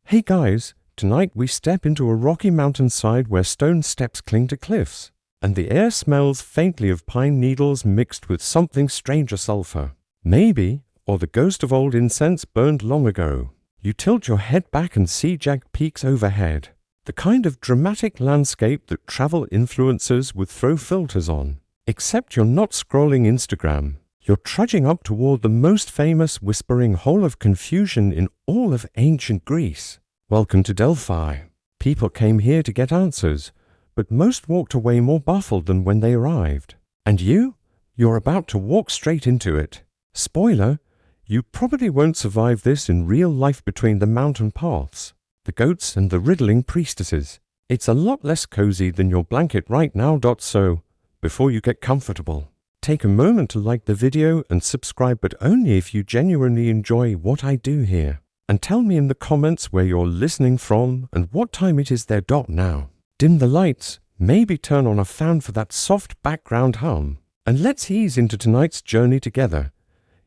Hey guys, tonight we step into a rocky mountainside where stone steps cling to cliffs, and the air smells faintly of pine needles mixed with something stranger sulfur. Maybe, or the ghost of old incense burned long ago. You tilt your head back and see jagged peaks overhead, the kind of dramatic landscape that travel influencers would throw filters on. Except you're not scrolling Instagram. You're trudging up toward the most famous whispering hole of confusion in all of ancient Greece. Welcome to Delphi. People came here to get answers, but most walked away more baffled than when they arrived. And you're about to walk straight into it. Spoiler, you probably won't survive this in real life between the mountain paths, the goats and the riddling priestesses. It's a lot less cozy than your blanket right now. So, before you get comfortable, take a moment to like the video and subscribe, but only if you genuinely enjoy what I do here. And tell me in the comments where you're listening from and what time it is there. Now. Dim the lights, maybe turn on a fan for that soft background hum, and let's ease into tonight's journey together.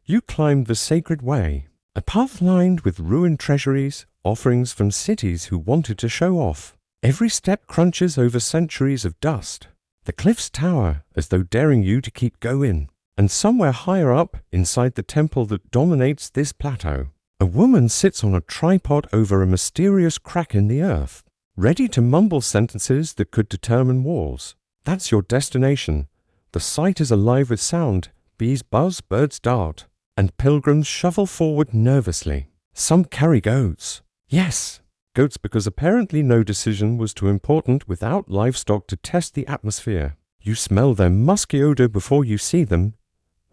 You climb the sacred way, a path lined with ruined treasuries, offerings from cities who wanted to show off. Every step crunches over centuries of dust. The cliffs tower as though daring you to keep going. And somewhere higher up, inside the temple that dominates this plateau, a woman sits on a tripod over a mysterious crack in the earth, ready to mumble sentences that could determine wars. That's your destination. The site is alive with sound. Bees buzz, birds dart, and pilgrims shuffle forward nervously. Some carry goats. Yes, goats, because apparently no decision was too important without livestock to test the atmosphere. You smell their musky odor before you see them.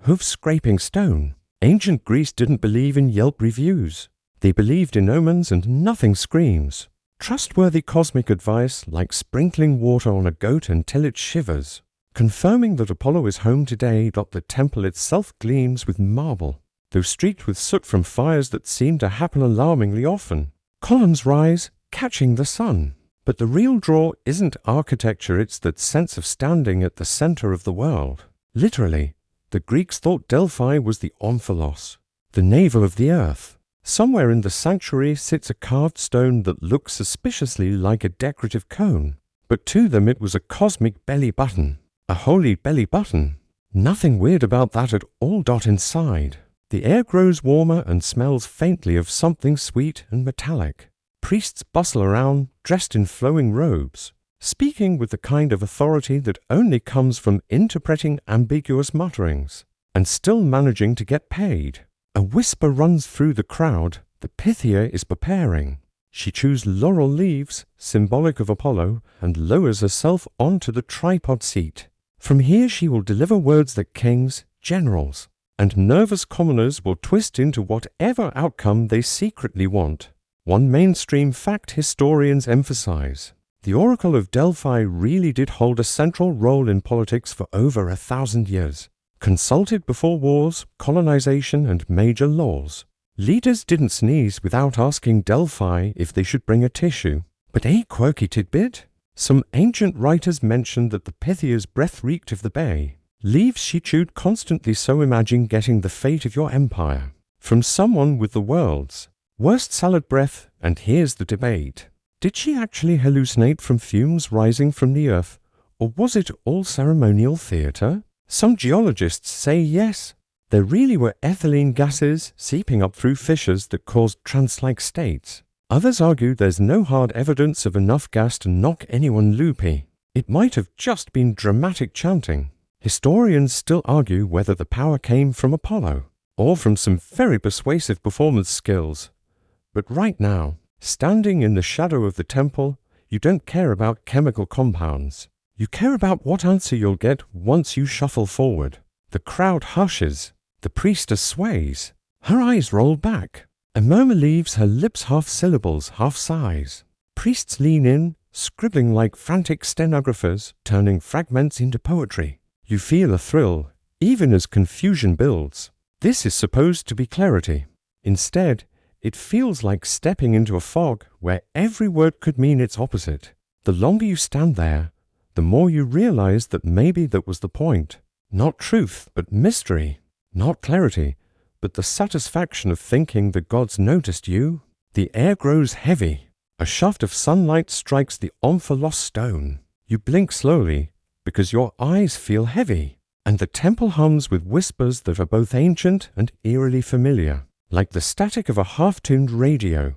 Hooves scraping stone. Ancient Greece didn't believe in Yelp reviews. They believed in omens, and nothing screams trustworthy cosmic advice like sprinkling water on a goat until it shivers. Confirming that Apollo is home today. The temple itself gleams with marble, though streaked with soot from fires that seem to happen alarmingly often. Columns rise, catching the sun. But the real draw isn't architecture, it's that sense of standing at the center of the world. Literally, the Greeks thought Delphi was the omphalos, the navel of the earth. Somewhere in the sanctuary sits a carved stone that looks suspiciously like a decorative cone, but to them it was a cosmic belly button. A holy belly button. Nothing weird about that at all. Inside, the air grows warmer and smells faintly of something sweet and metallic. Priests bustle around, dressed in flowing robes, speaking with the kind of authority that only comes from interpreting ambiguous mutterings, and still managing to get paid. A whisper runs through the crowd. The Pythia is preparing. She chews laurel leaves, symbolic of Apollo, and lowers herself onto the tripod seat. From here she will deliver words that kings, generals, and nervous commoners will twist into whatever outcome they secretly want. One mainstream fact historians emphasize: the Oracle of Delphi really did hold a central role in politics for over 1,000 years. Consulted before wars, colonization, and major laws. Leaders didn't sneeze without asking Delphi if they should bring a tissue. But a quirky tidbit? Some ancient writers mentioned that the Pythia's breath reeked of the bay. Leaves she chewed constantly, so imagine getting the fate of your empire from someone with the world's worst salad breath. And here's the debate. Did she actually hallucinate from fumes rising from the earth, or was it all ceremonial theater? Some geologists say yes. There really were ethylene gases seeping up through fissures that caused trance-like states. Others argue there's no hard evidence of enough gas to knock anyone loopy. It might have just been dramatic chanting. Historians still argue whether the power came from Apollo, or from some very persuasive performance skills. But right now, standing in the shadow of the temple, you don't care about chemical compounds. You care about what answer you'll get once you shuffle forward. The crowd hushes. The priestess sways. Her eyes roll back. A murmur leaves her lips, half syllables, half sighs. Priests lean in, scribbling like frantic stenographers, turning fragments into poetry. You feel a thrill, even as confusion builds. This is supposed to be clarity. Instead, it feels like stepping into a fog where every word could mean its opposite. The longer you stand there, the more you realize that maybe that was the point. Not truth, but mystery. Not clarity, but the satisfaction of thinking the gods noticed you. The air grows heavy. A shaft of sunlight strikes the omphalos stone. You blink slowly, because your eyes feel heavy, and the temple hums with whispers that are both ancient and eerily familiar, like the static of a half-tuned radio.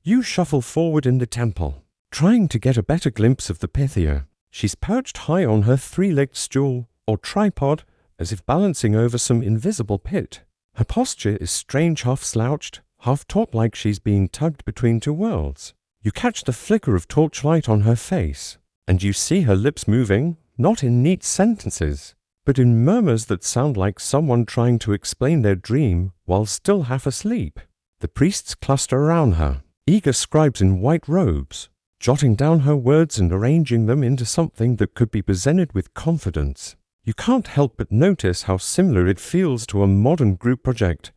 You shuffle forward in the temple, trying to get a better glimpse of the Pythia. She's perched high on her three-legged stool, or tripod, as if balancing over some invisible pit. Her posture is strange, half-slouched, half-taut, like she's being tugged between two worlds. You catch the flicker of torchlight on her face, and you see her lips moving, not in neat sentences, but in murmurs that sound like someone trying to explain their dream while still half asleep. The priests cluster around her, eager scribes in white robes, jotting down her words and arranging them into something that could be presented with confidence. You can't help but notice how similar it feels to a modern group project.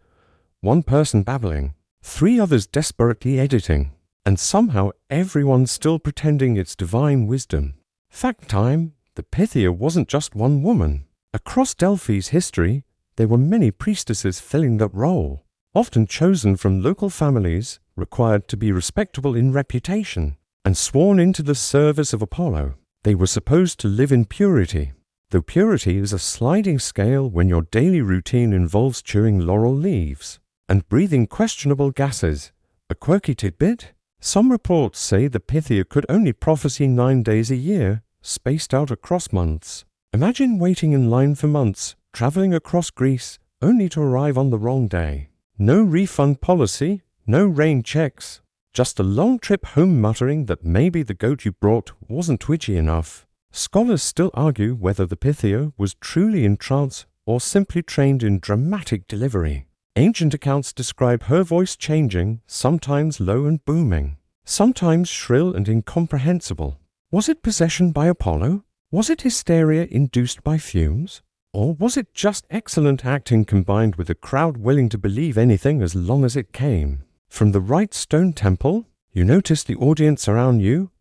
One person babbling, three others desperately editing, and somehow everyone's still pretending it's divine wisdom. Fact time, the Pythia wasn't just one woman. Across Delphi's history, there were many priestesses filling that role, often chosen from local families, required to be respectable in reputation, and sworn into the service of Apollo. They were supposed to live in purity, though purity is a sliding scale when your daily routine involves chewing laurel leaves and breathing questionable gases. A quirky tidbit? Some reports say the Pythia could only prophesy 9 days a year, spaced out across months. Imagine waiting in line for months, traveling across Greece, only to arrive on the wrong day. No refund policy, no rain checks, just a long trip home muttering that maybe the goat you brought wasn't twitchy enough. Scholars still argue whether the Pythia was truly in trance or simply trained in dramatic delivery. Ancient accounts describe her voice changing, sometimes low and booming, sometimes shrill and incomprehensible. Was it possession by Apollo? Was it hysteria induced by fumes? Or was it just excellent acting combined with a crowd willing to believe anything as long as it came? From the right stone temple, you notice the audience around you,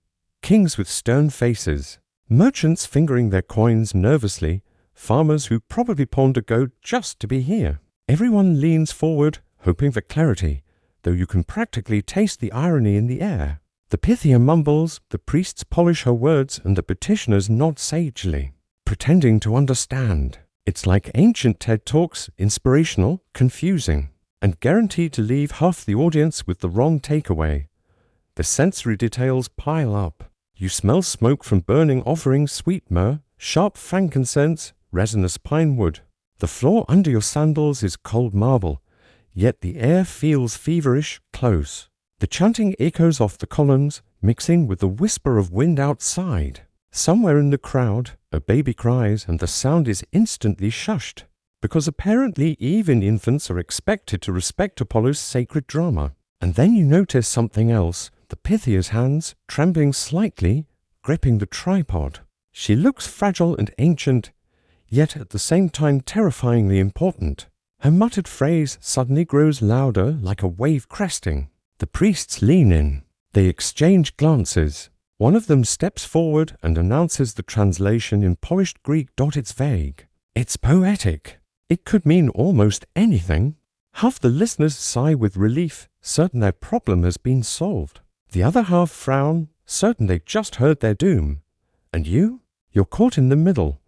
kings with stern faces, merchants fingering their coins nervously, farmers who probably pawned a goat just to be here. Everyone leans forward, hoping for clarity, though you can practically taste the irony in the air. The Pythia mumbles, the priests polish her words, and the petitioners nod sagely, pretending to understand. It's like ancient TED Talks, inspirational, confusing, and guaranteed to leave half the audience with the wrong takeaway. The sensory details pile up. You smell smoke from burning offerings, sweet myrrh, sharp frankincense, resinous pine wood. The floor under your sandals is cold marble, yet the air feels feverish, close. The chanting echoes off the columns, mixing with the whisper of wind outside. Somewhere in the crowd, a baby cries and the sound is instantly shushed, because apparently even infants are expected to respect Apollo's sacred drama. And then you notice something else, the Pythia's hands, trembling slightly, gripping the tripod. She looks fragile and ancient, yet at the same time terrifyingly important. Her muttered phrase suddenly grows louder, like a wave cresting. The priests lean in. They exchange glances. One of them steps forward and announces the translation in polished Greek. It's vague. It's poetic. It could mean almost anything. Half the listeners sigh with relief, certain their problem has been solved. The other half frown, certain they just heard their doom. And you're caught in the middle,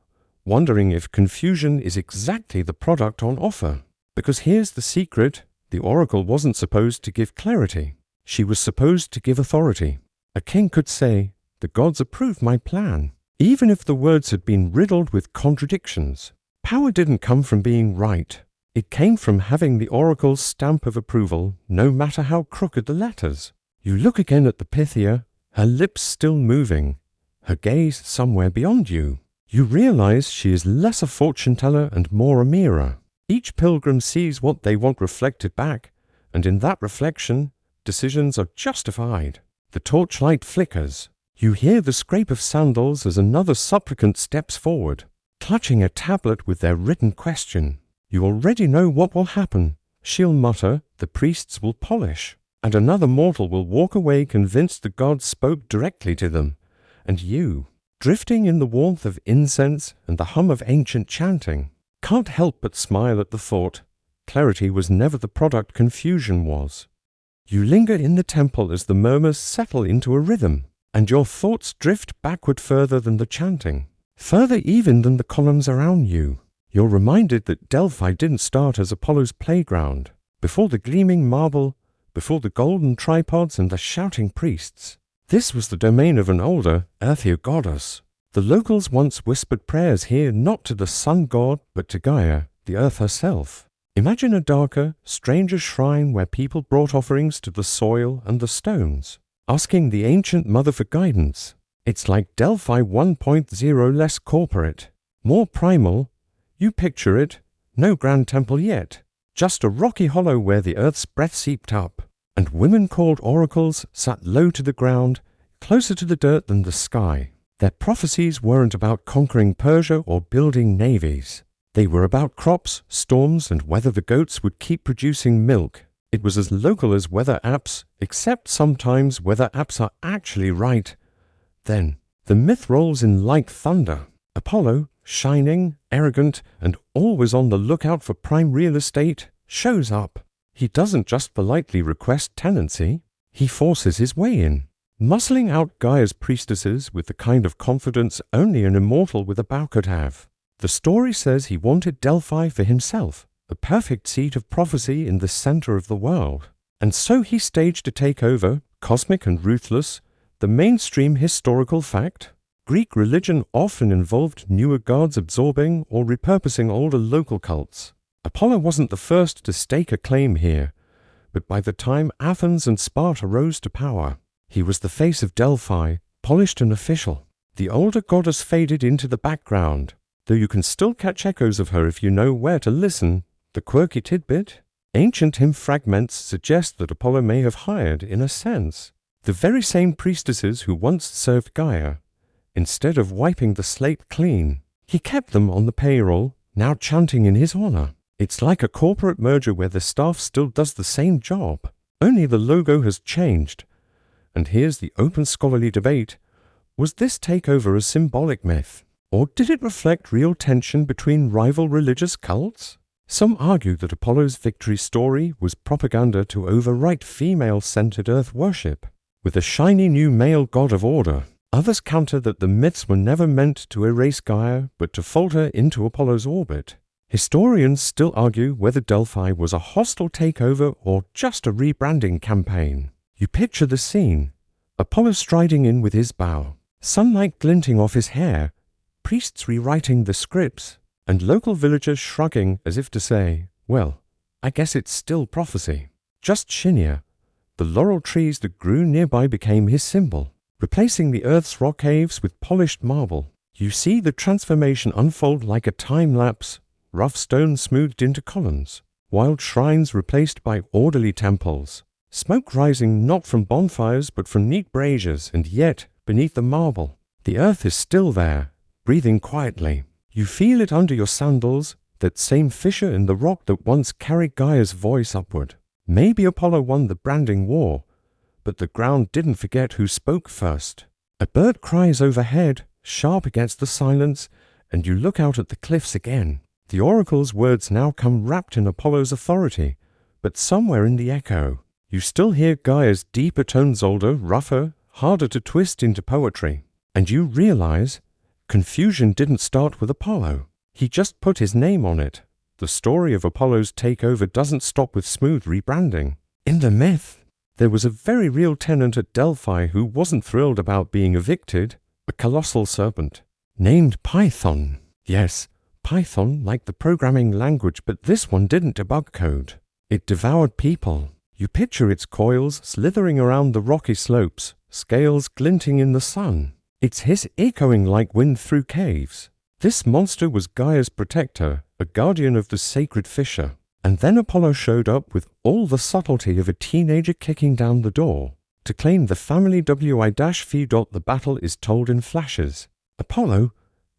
wondering if confusion is exactly the product on offer. Because here's the secret, the oracle wasn't supposed to give clarity. She was supposed to give authority. A king could say, "The gods approve my plan," even if the words had been riddled with contradictions. Power didn't come from being right. It came from having the oracle's stamp of approval, no matter how crooked the letters. You look again at the Pythia, her lips still moving, her gaze somewhere beyond you. You realize she is less a fortune-teller and more a mirror. Each pilgrim sees what they want reflected back, and in that reflection, decisions are justified. The torchlight flickers. You hear the scrape of sandals as another supplicant steps forward, clutching a tablet with their written question. You already know what will happen. She'll mutter, the priests will polish, and another mortal will walk away convinced the gods spoke directly to them. And you, drifting in the warmth of incense and the hum of ancient chanting, can't help but smile at the thought. Clarity was never the product confusion was. You linger in the temple as the murmurs settle into a rhythm, and your thoughts drift backward further than the chanting, further even than the columns around you. You're reminded that Delphi didn't start as Apollo's playground, before the gleaming marble, before the golden tripods and the shouting priests. This was the domain of an older, earthier goddess. The locals once whispered prayers here not to the sun god, but to Gaia, the earth herself. Imagine a darker, stranger shrine where people brought offerings to the soil and the stones, asking the ancient mother for guidance. It's like Delphi 1.0 less corporate, more primal. You picture it, no grand temple yet, just a rocky hollow where the earth's breath seeped up, and women called oracles sat low to the ground, closer to the dirt than the sky. Their prophecies weren't about conquering Persia or building navies. They were about crops, storms, and whether the goats would keep producing milk. It was as local as weather apps, except sometimes weather apps are actually right. Then, the myth rolls in like thunder. Apollo, shining, arrogant, and always on the lookout for prime real estate, shows up. He doesn't just politely request tenancy, he forces his way in, muscling out Gaia's priestesses with the kind of confidence only an immortal with a bow could have. The story says he wanted Delphi for himself, a perfect seat of prophecy in the center of the world. And so he staged a takeover, cosmic and ruthless, the mainstream historical fact. Greek religion often involved newer gods absorbing or repurposing older local cults. Apollo wasn't the first to stake a claim here, but by the time Athens and Sparta rose to power, he was the face of Delphi, polished and official. The older goddess faded into the background, though you can still catch echoes of her if you know where to listen. The quirky tidbit? Ancient hymn fragments suggest that Apollo may have hired, in a sense, the very same priestesses who once served Gaia. Instead of wiping the slate clean, he kept them on the payroll, now chanting in his honor. It's like a corporate merger where the staff still does the same job, only the logo has changed. And here's the open scholarly debate. Was this takeover a symbolic myth, or did it reflect real tension between rival religious cults? Some argue that Apollo's victory story was propaganda to overwrite female-centered earth worship, with a shiny new male god of order. Others counter that the myths were never meant to erase Gaia, but to fold her into Apollo's orbit. Historians still argue whether Delphi was a hostile takeover or just a rebranding campaign. You picture the scene. Apollo striding in with his bow, sunlight glinting off his hair, priests rewriting the scripts, and local villagers shrugging as if to say, well, I guess it's still prophecy. Just shinier. The laurel trees that grew nearby became his symbol, replacing the earth's rock caves with polished marble. You see the transformation unfold like a time-lapse, rough stone smoothed into columns, wild shrines replaced by orderly temples, smoke rising not from bonfires but from neat braziers, and yet, beneath the marble, the earth is still there, breathing quietly. You feel it under your sandals, that same fissure in the rock that once carried Gaia's voice upward. Maybe Apollo won the branding war, but the ground didn't forget who spoke first. A bird cries overhead, sharp against the silence, and you look out at the cliffs again. The oracle's words now come wrapped in Apollo's authority, but somewhere in the echo, you still hear Gaia's deeper tones, older, rougher, harder to twist into poetry. And you realize confusion didn't start with Apollo. He just put his name on it. The story of Apollo's takeover doesn't stop with smooth rebranding. In the myth, there was a very real tenant at Delphi who wasn't thrilled about being evicted, a colossal serpent, named Python. Yes, Python like the programming language, but this one didn't debug code. It devoured people. You picture its coils slithering around the rocky slopes, scales glinting in the sun. Its hiss echoing like wind through caves. This monster was Gaia's protector, a guardian of the sacred fissure. And then Apollo showed up with all the subtlety of a teenager kicking down the door to claim the family WI-fee. The battle is told in flashes. Apollo,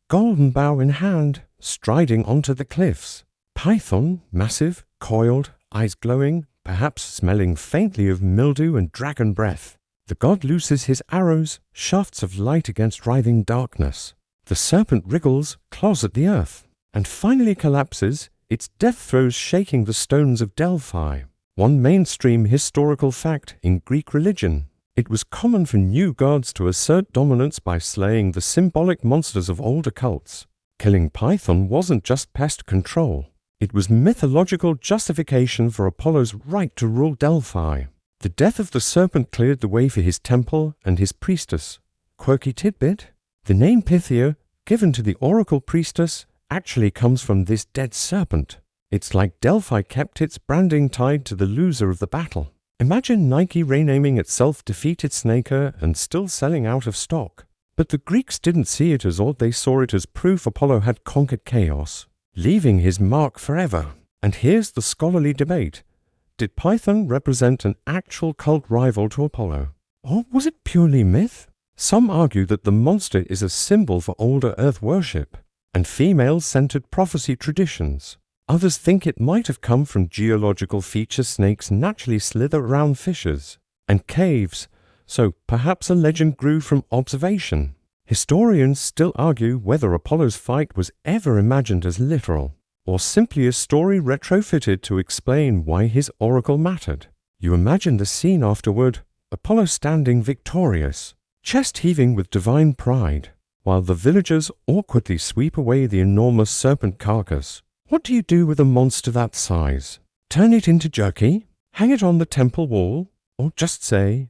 golden bow in hand, striding onto the cliffs. Python, massive, coiled, eyes glowing, perhaps smelling faintly of mildew and dragon breath. The god looses his arrows, shafts of light against writhing darkness. The serpent wriggles, claws at the earth, and finally collapses, its death throes shaking the stones of Delphi. one mainstream historical fact in Greek religion. It was common for new gods to assert dominance by slaying the symbolic monsters of older cults. Killing Python wasn't just pest control. It was mythological justification for Apollo's right to rule Delphi. The death of the serpent cleared the way for his temple and his priestess. Quirky tidbit: the name Pythia, given to the oracle priestess, actually comes from this dead serpent. It's like Delphi kept its branding tied to the loser of the battle. Imagine Nike renaming itself Defeated Snaker and still selling out of stock. But the Greeks didn't see it as odd, they saw it as proof Apollo had conquered chaos, leaving his mark forever. And here's the scholarly debate. Did Python represent an actual cult rival to Apollo? Or was it purely myth? Some argue that the monster is a symbol for older Earth worship and female-centered prophecy traditions. Others think it might have come from geological features. Snakes naturally slither around fissures and caves, so perhaps a legend grew from observation. Historians still argue whether Apollo's fight was ever imagined as literal, or simply a story retrofitted to explain why his oracle mattered. You imagine the scene afterward: Apollo standing victorious, chest heaving with divine pride, while the villagers awkwardly sweep away the enormous serpent carcass. What do you do with a monster that size? Turn it into jerky? Hang it on the temple wall? Or just say,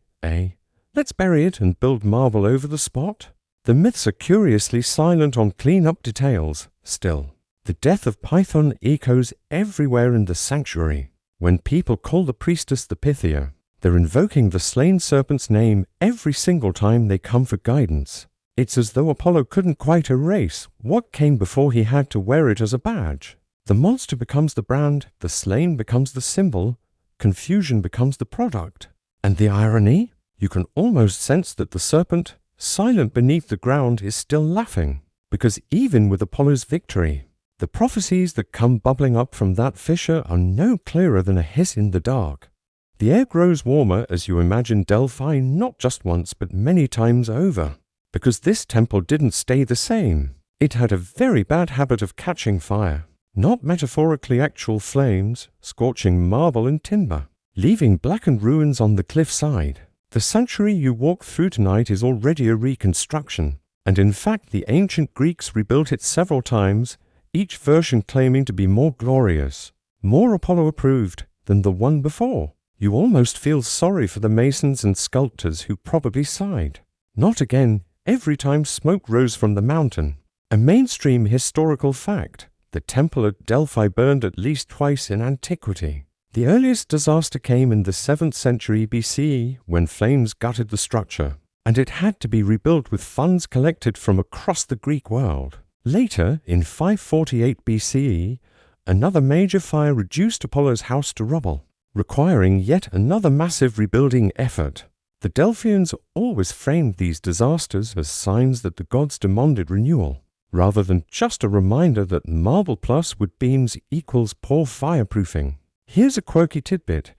let's bury it and build marble over the spot? The myths are curiously silent on clean-up details. Still, the death of Python echoes everywhere in the sanctuary. When people call the priestess the Pythia, they're invoking the slain serpent's name every single time they come for guidance. It's as though Apollo couldn't quite erase what came before he had to wear it as a badge. The monster becomes the brand, the slain becomes the symbol, confusion becomes the product. And the irony? You can almost sense that the serpent, silent beneath the ground, is still laughing. Because even with Apollo's victory, the prophecies that come bubbling up from that fissure are no clearer than a hiss in the dark. The air grows warmer as you imagine Delphi not just once but many times over. Because this temple didn't stay the same. It had a very bad habit of catching fire. Not metaphorically actual flames, scorching marble and timber, leaving blackened ruins on the cliffside. The sanctuary you walk through tonight is already a reconstruction, and in fact the ancient Greeks rebuilt it several times, each version claiming to be more glorious, more Apollo-approved than the one before. You almost feel sorry for the masons and sculptors who probably sighed. Not again, every time smoke rose from the mountain. A mainstream historical fact. The temple at Delphi burned at least twice in antiquity. The earliest disaster came in the 7th century BCE when flames gutted the structure, and it had to be rebuilt with funds collected from across the Greek world. Later, in 548 BCE, another major fire reduced Apollo's house to rubble, requiring yet another massive rebuilding effort. The Delphians always framed these disasters as signs that the gods demanded renewal, rather than just a reminder that marble plus wood beams equals poor fireproofing. Here's a quirky tidbit.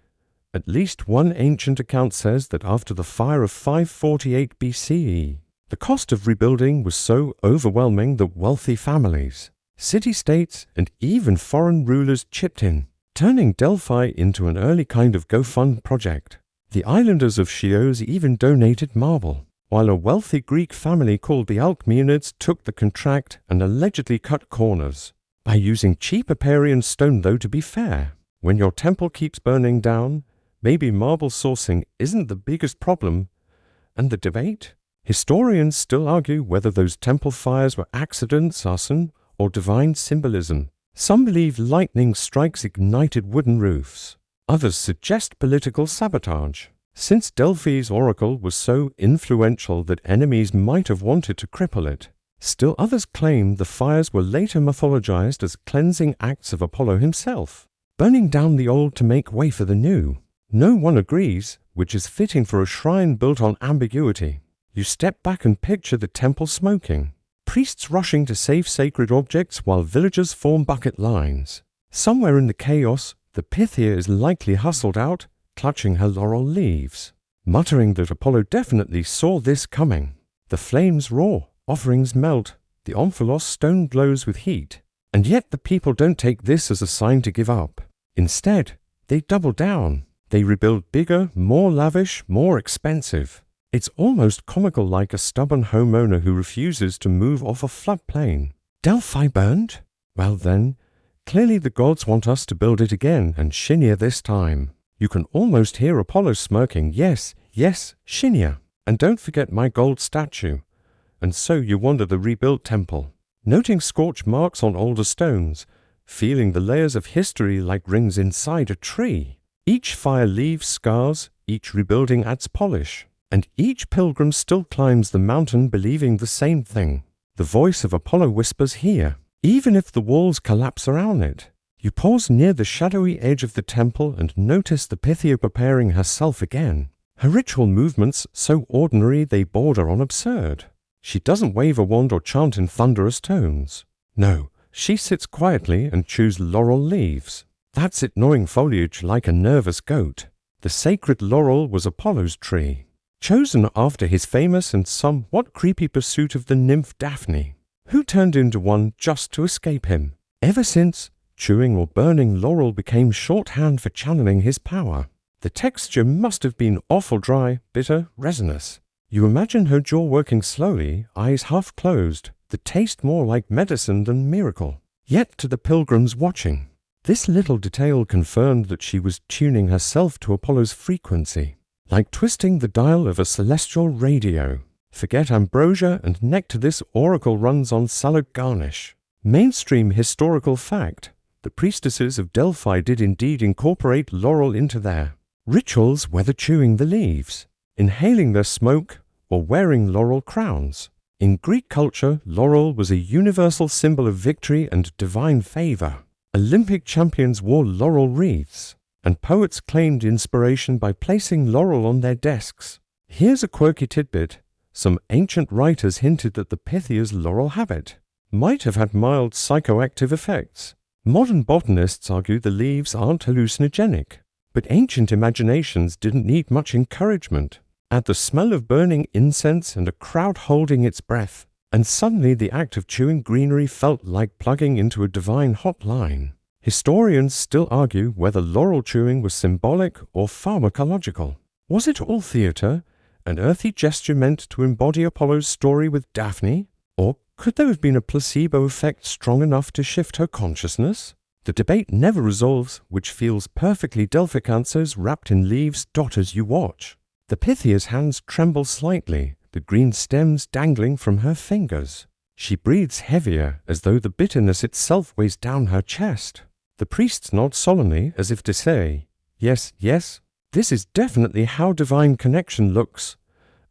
At least one ancient account says that after the fire of 548 BCE, the cost of rebuilding was so overwhelming that wealthy families, city-states, and even foreign rulers chipped in, turning Delphi into an early kind of GoFund project. The islanders of Chios even donated marble, while a wealthy Greek family called the Alcmeonids took the contract and allegedly cut corners. By using cheap Aparian stone, though, to be fair. When your temple keeps burning down, maybe marble sourcing isn't the biggest problem. And the debate? Historians still argue whether those temple fires were accidents, arson, or divine symbolism. Some believe lightning strikes ignited wooden roofs. Others suggest political sabotage, since Delphi's oracle was so influential that enemies might have wanted to cripple it. Still others claim the fires were later mythologized as cleansing acts of Apollo himself, burning down the old to make way for the new. No one agrees, which is fitting for a shrine built on ambiguity. You step back and picture the temple smoking, priests rushing to save sacred objects while villagers form bucket lines. Somewhere in the chaos, the Pythia is likely hustled out, clutching her laurel leaves, muttering that Apollo definitely saw this coming. The flames roar, offerings melt, the omphalos stone glows with heat, and yet the people don't take this as a sign to give up. Instead, they double down. They rebuild bigger, more lavish, more expensive. It's almost comical, like a stubborn homeowner who refuses to move off a floodplain. Delphi burned? Well then, clearly the gods want us to build it again, and shinier this time. You can almost hear Apollo smirking, yes, yes, shinier. And don't forget my gold statue. And so you wander the rebuilt temple, noting scorch marks on older stones, feeling the layers of history like rings inside a tree. Each fire leaves scars, each rebuilding adds polish, and each pilgrim still climbs the mountain believing the same thing. The voice of Apollo whispers here, even if the walls collapse around it. You pause near the shadowy edge of the temple and notice the Pythia preparing herself again. Her ritual movements so ordinary they border on absurd. She doesn't wave a wand or chant in thunderous tones. No, she sits quietly and chews laurel leaves. That's it, gnawing foliage like a nervous goat. The sacred laurel was Apollo's tree, chosen after his famous and somewhat creepy pursuit of the nymph Daphne, who turned into one just to escape him. Ever since, chewing or burning laurel became shorthand for channeling his power. The texture must have been awful dry, bitter, resinous. You imagine her jaw working slowly, eyes half closed, the taste more like medicine than miracle. Yet to the pilgrims watching, this little detail confirmed that she was tuning herself to Apollo's frequency, like twisting the dial of a celestial radio. Forget ambrosia and nectar, this oracle runs on salad garnish. Mainstream historical fact, the priestesses of Delphi did indeed incorporate laurel into their rituals, whether chewing the leaves, inhaling their smoke, or wearing laurel crowns. In Greek culture, laurel was a universal symbol of victory and divine favor. Olympic champions wore laurel wreaths, and poets claimed inspiration by placing laurel on their desks. Here's a quirky tidbit. Some ancient writers hinted that the Pythia's laurel habit might have had mild psychoactive effects. Modern botanists argue the leaves aren't hallucinogenic, but ancient imaginations didn't need much encouragement. Add the smell of burning incense and a crowd holding its breath, and suddenly the act of chewing greenery felt like plugging into a divine hotline. Historians still argue whether laurel chewing was symbolic or pharmacological. Was it all theatre, an earthy gesture meant to embody Apollo's story with Daphne? Or could there have been a placebo effect strong enough to shift her consciousness? The debate never resolves, which feels perfectly Delphic answers wrapped in leaves dot as you watch. The Pythia's hands tremble slightly, the green stems dangling from her fingers. She breathes heavier, as though the bitterness itself weighs down her chest. The priests nod solemnly, as if to say, yes, yes, this is definitely how divine connection looks,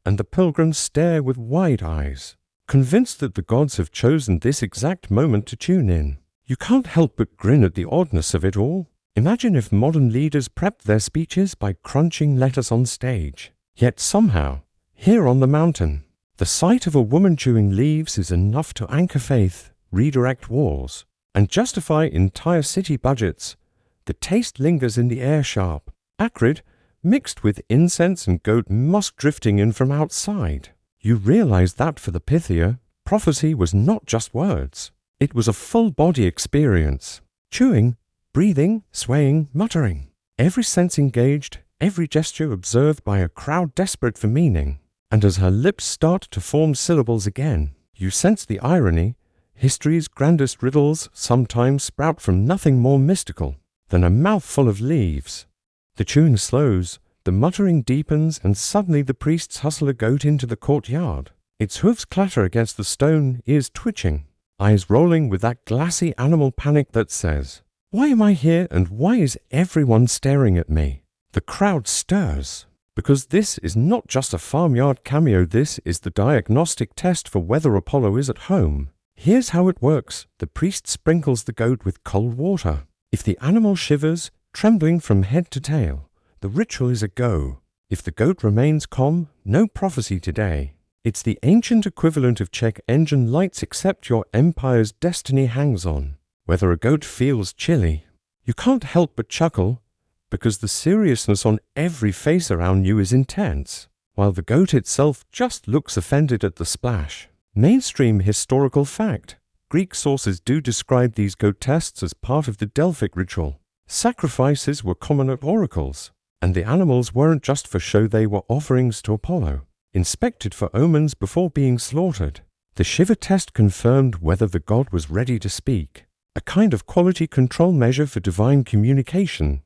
and the pilgrims stare with wide eyes, convinced that the gods have chosen this exact moment to tune in. You can't help but grin at the oddness of it all. Imagine if modern leaders prepped their speeches by crunching lettuce on stage. Yet somehow, here on the mountain, the sight of a woman chewing leaves is enough to anchor faith, redirect wars, and justify entire city budgets. The taste lingers in the air, sharp, acrid, mixed with incense and goat musk drifting in from outside. You realize that for the Pythia, prophecy was not just words. It was a full-body experience. Chewing, breathing, swaying, muttering. Every sense engaged, every gesture observed by a crowd desperate for meaning. And as her lips start to form syllables again, you sense the irony. History's grandest riddles sometimes sprout from nothing more mystical than a mouthful of leaves. The chewing slows, the muttering deepens, and suddenly the priests hustle a goat into the courtyard. Its hooves clatter against the stone, ears twitching, eyes rolling with that glassy animal panic that says, "Why am I here, and why is everyone staring at me?" The crowd stirs, because this is not just a farmyard cameo, this is the diagnostic test for whether Apollo is at home. Here's how it works. The priest sprinkles the goat with cold water. If the animal shivers, trembling from head to tail, the ritual is a go. If the goat remains calm, no prophecy today. It's the ancient equivalent of check engine lights, except your empire's destiny hangs on whether a goat feels chilly. You can't help but chuckle, because the seriousness on every face around you is intense, while the goat itself just looks offended at the splash. Mainstream historical fact. Greek sources do describe these goat tests as part of the Delphic ritual. Sacrifices were common at oracles, And the animals weren't just for show, they were offerings to Apollo, inspected for omens before being slaughtered. The shiver test confirmed whether the god was ready to speak, a kind of quality control measure for divine communication.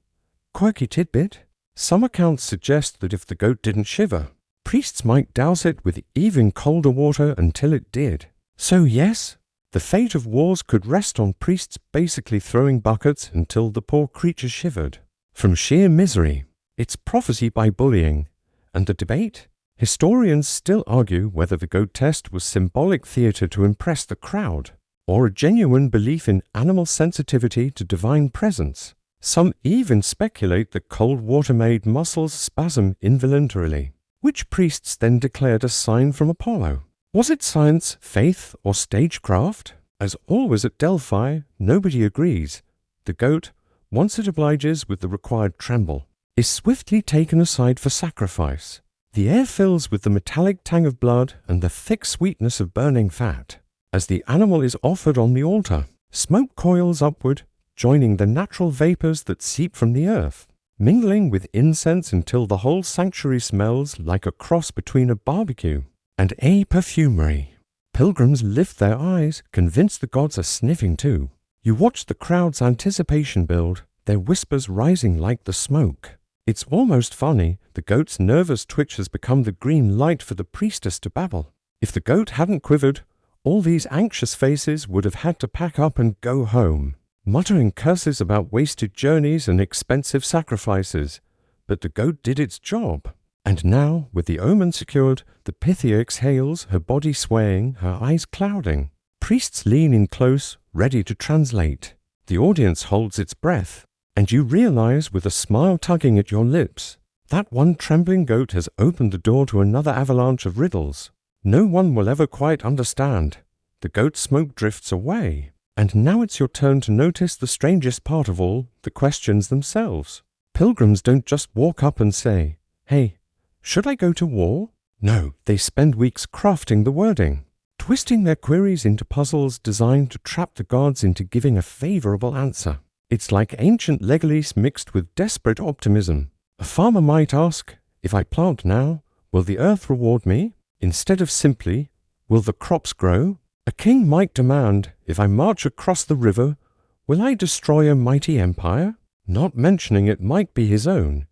Quirky tidbit: some accounts suggest that if the goat didn't shiver, priests might douse it with even colder water until it did. So yes, the fate of wars could rest on priests basically throwing buckets until the poor creature shivered. From sheer misery, it's prophecy by bullying. And the debate? Historians still argue whether the goat test was symbolic theater to impress the crowd, or a genuine belief in animal sensitivity to divine presence. Some even speculate that cold water made muscles spasm involuntarily, which priests then declared a sign from Apollo. Was it science, faith, or stagecraft? As always at Delphi, nobody agrees. The goat, once it obliges with the required tremble, is swiftly taken aside for sacrifice. The air fills with the metallic tang of blood and the thick sweetness of burning fat. As the animal is offered on the altar, smoke coils upward, joining the natural vapors that seep from the earth, mingling with incense until the whole sanctuary smells like a cross between a barbecue and a perfumery. Pilgrims lift their eyes, convinced the gods are sniffing too. You watch the crowd's anticipation build, their whispers rising like the smoke. It's almost funny, the goat's nervous twitch has become the green light for the priestess to babble. If the goat hadn't quivered, all these anxious faces would have had to pack up and go home, muttering curses about wasted journeys and expensive sacrifices. But the goat did its job. And now, with the omen secured, the Pythia exhales, her body swaying, her eyes clouding. Priests lean in close, ready to translate. The audience holds its breath, and you realize, with a smile tugging at your lips, that one trembling goat has opened the door to another avalanche of riddles. No one will ever quite understand. The goat smoke drifts away, and now it's your turn to notice the strangest part of all, the questions themselves. Pilgrims don't just walk up and say, "Hey, should I go to war?" No, they spend weeks crafting the wording, twisting their queries into puzzles designed to trap the gods into giving a favorable answer. It's like ancient legalese mixed with desperate optimism. A farmer might ask, "If I plant now, will the earth reward me?" Instead of simply, "Will the crops grow?" A king might demand, "If I march across the river, will I destroy a mighty empire?" Not mentioning it might be his own.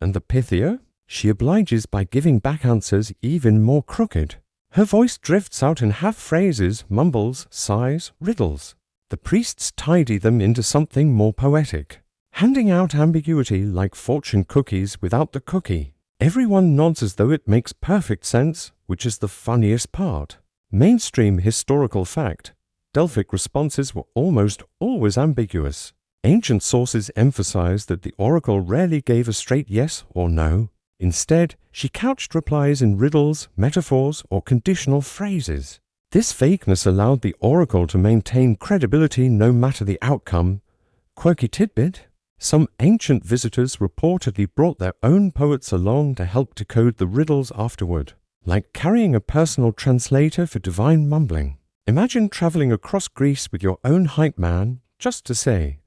And the Pythia? She obliges by giving back answers even more crooked. Her voice drifts out in half-phrases, mumbles, sighs, riddles. The priests tidy them into something more poetic, handing out ambiguity like fortune cookies without the cookie. Everyone nods as though it makes perfect sense, which is the funniest part. Mainstream historical fact: Delphic responses were almost always ambiguous. Ancient sources emphasize that the oracle rarely gave a straight yes or no. Instead, she couched replies in riddles, metaphors, or conditional phrases. This vagueness allowed the oracle to maintain credibility no matter the outcome. Quirky tidbit: some ancient visitors reportedly brought their own poets along to help decode the riddles afterward, like carrying a personal translator for divine mumbling. Imagine traveling across Greece with your own hype man just to say,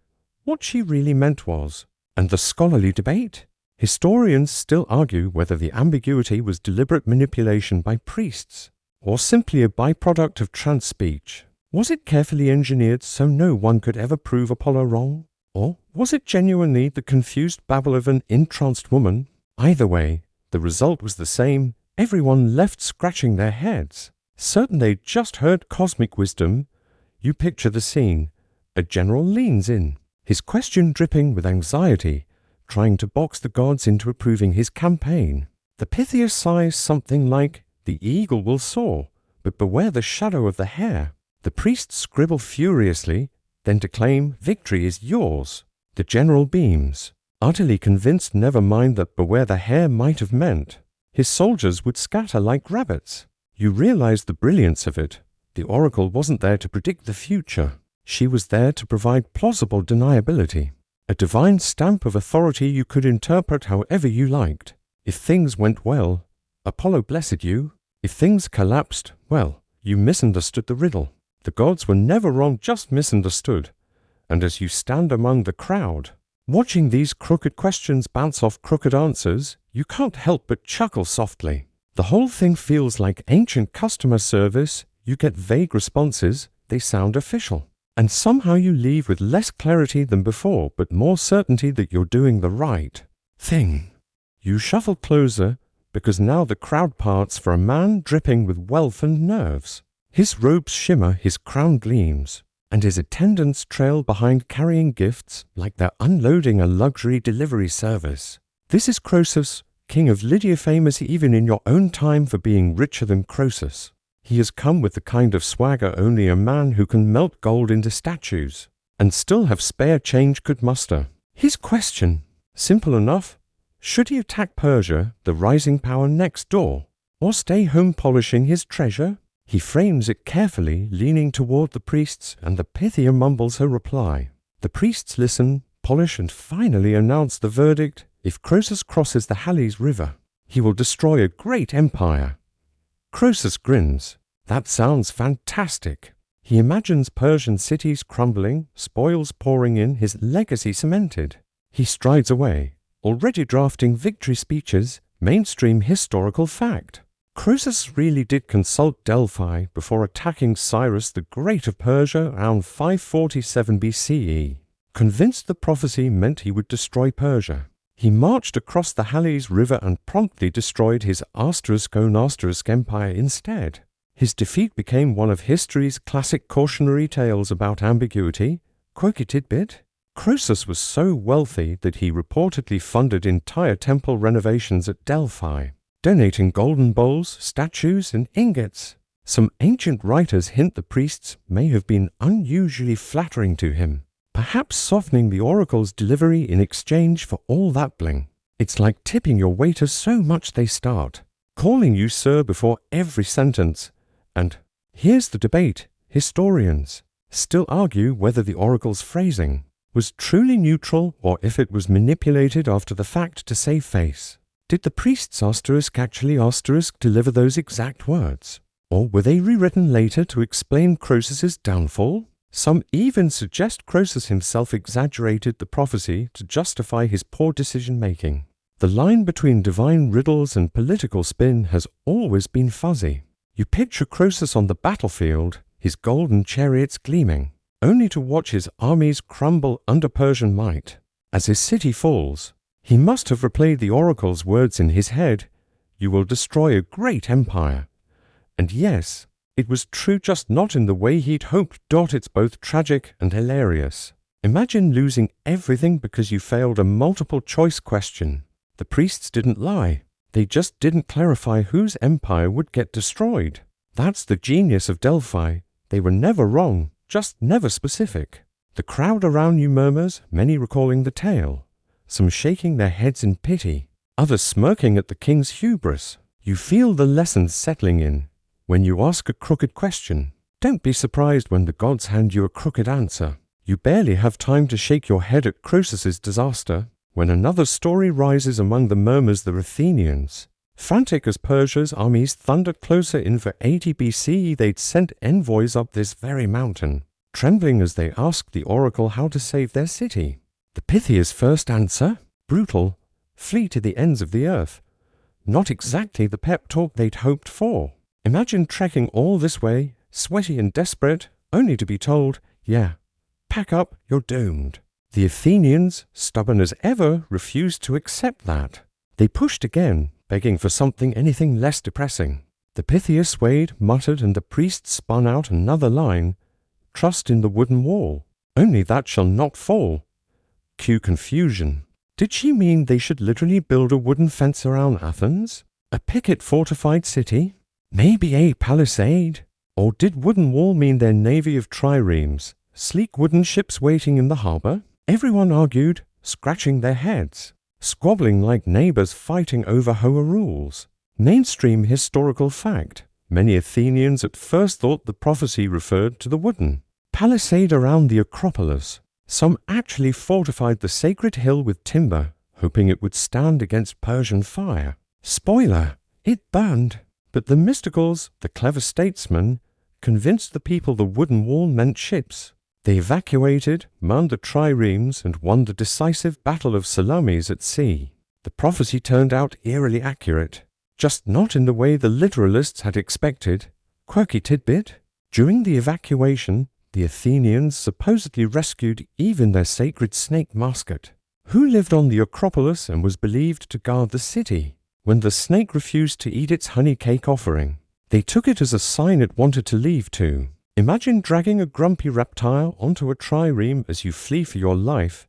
what she really meant was. And the scholarly debate? Historians still argue whether the ambiguity was deliberate manipulation by priests, or simply a byproduct of trance speech. Was it carefully engineered so no one could ever prove Apollo wrong? Or was it genuinely the confused babble of an entranced woman? Either way, the result was the same. Everyone left scratching their heads, certain they'd just heard cosmic wisdom. You picture the scene. A general leans in, his question dripping with anxiety, trying to box the gods into approving his campaign. The Pythia sighs something like, "The eagle will soar, but beware the shadow of the hare." The priests scribble furiously, then declaim, "Victory is yours." The general beams, utterly convinced never mind that beware the hare might have meant his soldiers would scatter like rabbits. You realize the brilliance of it. The oracle wasn't there to predict the future. She was there to provide plausible deniability, a divine stamp of authority you could interpret however you liked. If things went well, Apollo blessed you. If things collapsed, well, you misunderstood the riddle. The gods were never wrong, just misunderstood. And as you stand among the crowd, Watching these crooked questions bounce off crooked answers, you can't help but chuckle softly. The whole thing feels like ancient customer service. You get vague responses, they sound official. And somehow you leave with less clarity than before, but more certainty that you're doing the right thing. You shuffle closer, because now the crowd parts for a man dripping with wealth and nerves. His robes shimmer, his crown gleams, and his attendants trail behind carrying gifts like they're unloading a luxury delivery service. This is Croesus, king of Lydia, famous even in your own time for being richer than Croesus. He has come with the kind of swagger only a man who can melt gold into statues and still have spare change could muster. His question, simple enough: should he attack Persia, the rising power next door, or stay home polishing his treasure? He frames it carefully, leaning toward the priests, and the Pythia mumbles her reply. The priests listen, polish, and finally announce the verdict: if Croesus crosses the Halys River, he will destroy a great empire. Croesus grins. That sounds fantastic. He imagines Persian cities crumbling, spoils pouring in, his legacy cemented. He strides away, already drafting victory speeches, mainstream historical fact. Croesus really did consult Delphi before attacking Cyrus the Great of Persia around 547 BCE. Convinced the prophecy meant he would destroy Persia, he marched across the Halys River and promptly destroyed his *** empire instead. His defeat became one of history's classic cautionary tales about ambiguity. Quirky tidbit: Croesus was so wealthy that he reportedly funded entire temple renovations at Delphi, donating golden bowls, statues, and ingots. Some ancient writers hint the priests may have been unusually flattering to him, perhaps softening the oracle's delivery in exchange for all that bling. It's like tipping your waiters so much they start calling you sir before every sentence. And here's the debate: historians still argue whether the oracle's phrasing was truly neutral or if it was manipulated after the fact to save face. Did the priests actually deliver those exact words? Or were they rewritten later to explain Croesus's downfall? Some even suggest Croesus himself exaggerated the prophecy to justify his poor decision-making. The line between divine riddles and political spin has always been fuzzy. You picture Croesus on the battlefield, his golden chariots gleaming, only to watch his armies crumble under Persian might. As his city falls, he must have replayed the oracle's words in his head: you will destroy a great empire. And yes, it was true, just not in the way he'd hoped. It's both tragic and hilarious. Imagine losing everything because you failed a multiple-choice question. The priests didn't lie. They just didn't clarify whose empire would get destroyed. That's the genius of Delphi. They were never wrong, just never specific. The crowd around you murmurs, many recalling the tale, some shaking their heads in pity, others smirking at the king's hubris. You feel the lessons settling in. When you ask a crooked question, don't be surprised when the gods hand you a crooked answer. You barely have time to shake your head at Croesus's disaster when another story rises among the murmurs: the Athenians. Frantic as Persia's armies thundered closer in for 80 BCE, they'd sent envoys up this very mountain, trembling as they asked the oracle how to save their city. The Pythia's first answer? Brutal. Flee to the ends of the earth. Not exactly the pep talk they'd hoped for. Imagine trekking all this way, sweaty and desperate, only to be told, yeah, pack up, you're doomed. The Athenians, stubborn as ever, refused to accept that. They pushed again, begging for anything less depressing. The Pythia swayed, muttered, and the priest spun out another line: trust in the wooden wall. Only that shall not fall. Cue confusion. Did she mean they should literally build a wooden fence around Athens? A picket-fortified city? Maybe a palisade? Or did wooden wall mean their navy of triremes, sleek wooden ships waiting in the harbor? Everyone argued, scratching their heads, squabbling like neighbors fighting over Hoa rules. Mainstream historical fact: many Athenians at first thought the prophecy referred to the wooden palisade around the Acropolis. Some actually fortified the sacred hill with timber, hoping it would stand against Persian fire. Spoiler: it burned. But the mysticals, the clever statesmen, convinced the people the wooden wall meant ships. They evacuated, manned the triremes, and won the decisive Battle of Salamis at sea. The prophecy turned out eerily accurate, just not in the way the literalists had expected. Quirky tidbit: during the evacuation, the Athenians supposedly rescued even their sacred snake mascot, who lived on the Acropolis and was believed to guard the city. When the snake refused to eat its honey cake offering, they took it as a sign it wanted to leave too. Imagine dragging a grumpy reptile onto a trireme as you flee for your life,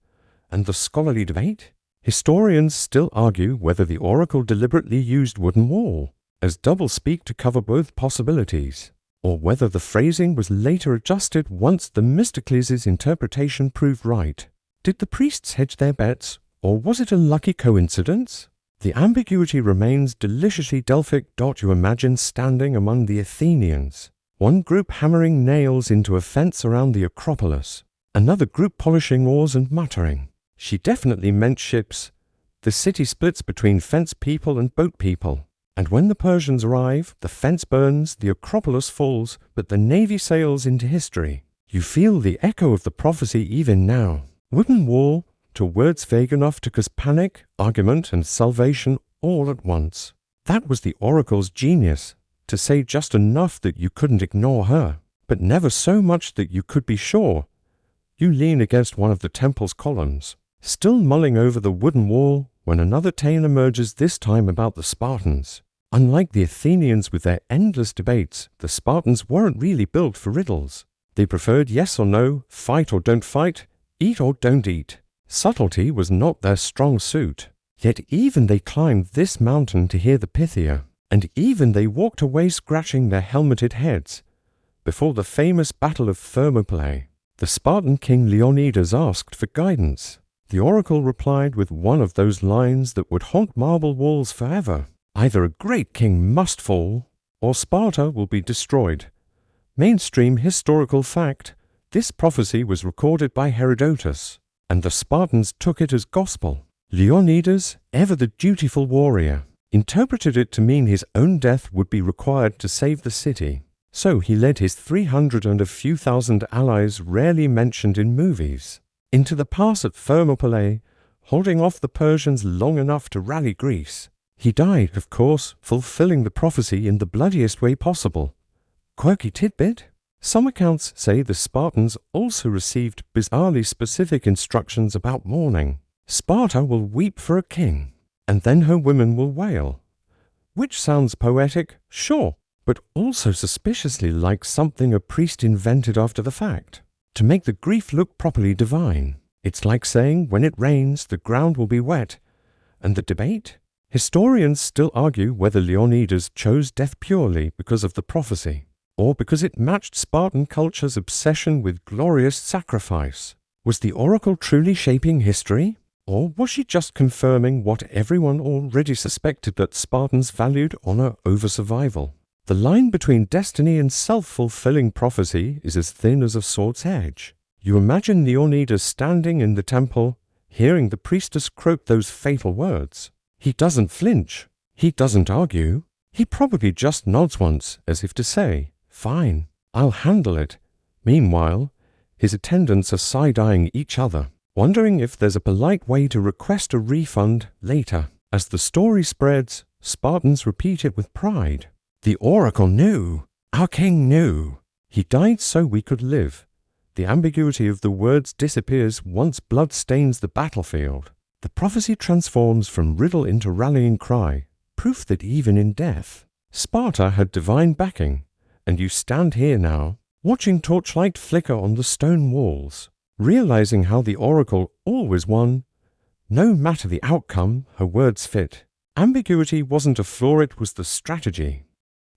and the scholarly debate? Historians still argue whether the oracle deliberately used wooden wall as doublespeak to cover both possibilities, or whether the phrasing was later adjusted once Themistocles' interpretation proved right. Did the priests hedge their bets, or was it a lucky coincidence? The ambiguity remains deliciously Delphic. You imagine standing among the Athenians, one group hammering nails into a fence around the Acropolis, another group polishing oars and muttering, "She definitely meant ships." The city splits between fence people and boat people, and when the Persians arrive, the fence burns, the Acropolis falls, but the navy sails into history. You feel the echo of the prophecy even now. Wooden wall to words vague enough to cause panic, argument, and salvation all at once. That was the oracle's genius, to say just enough that you couldn't ignore her, but never so much that you could be sure. You lean against one of the temple's columns, still mulling over the wooden wall, when another tale emerges, this time about the Spartans. Unlike the Athenians with their endless debates, the Spartans weren't really built for riddles. They preferred yes or no, fight or don't fight, eat or don't eat. Subtlety was not their strong suit. Yet even they climbed this mountain to hear the Pythia, and even they walked away scratching their helmeted heads. Before the famous Battle of Thermopylae, the Spartan king Leonidas asked for guidance. The oracle replied with one of those lines that would haunt marble walls forever. Either a great king must fall, or Sparta will be destroyed. Mainstream historical fact: this prophecy was recorded by Herodotus, and the Spartans took it as gospel. Leonidas, ever the dutiful warrior, interpreted it to mean his own death would be required to save the city. So he led his 300 and a few thousand allies, rarely mentioned in movies, into the pass at Thermopylae, holding off the Persians long enough to rally Greece. He died, of course, fulfilling the prophecy in the bloodiest way possible. Quirky tidbit: some accounts say the Spartans also received bizarrely specific instructions about mourning. Sparta will weep for a king, and then her women will wail. Which sounds poetic, sure, but also suspiciously like something a priest invented after the fact, to make the grief look properly divine. It's like saying when it rains, the ground will be wet. And the debate? Historians still argue whether Leonidas chose death purely because of the prophecy, or because it matched Spartan culture's obsession with glorious sacrifice. Was the oracle truly shaping history? Or was she just confirming what everyone already suspected, that Spartans valued honor over survival? The line between destiny and self-fulfilling prophecy is as thin as a sword's edge. You imagine Leonidas standing in the temple, hearing the priestess croak those fatal words. He doesn't flinch. He doesn't argue. He probably just nods once, as if to say, "Fine, I'll handle it." Meanwhile, his attendants are side-eyeing each other, wondering if there's a polite way to request a refund later. As the story spreads, Spartans repeat it with pride. The oracle knew. Our king knew. He died so we could live. The ambiguity of the words disappears once blood stains the battlefield. The prophecy transforms from riddle into rallying cry, proof that even in death, Sparta had divine backing. And you stand here now, watching torchlight flicker on the stone walls, realizing how the oracle always won. No matter the outcome, her words fit. Ambiguity wasn't a flaw, it was the strategy.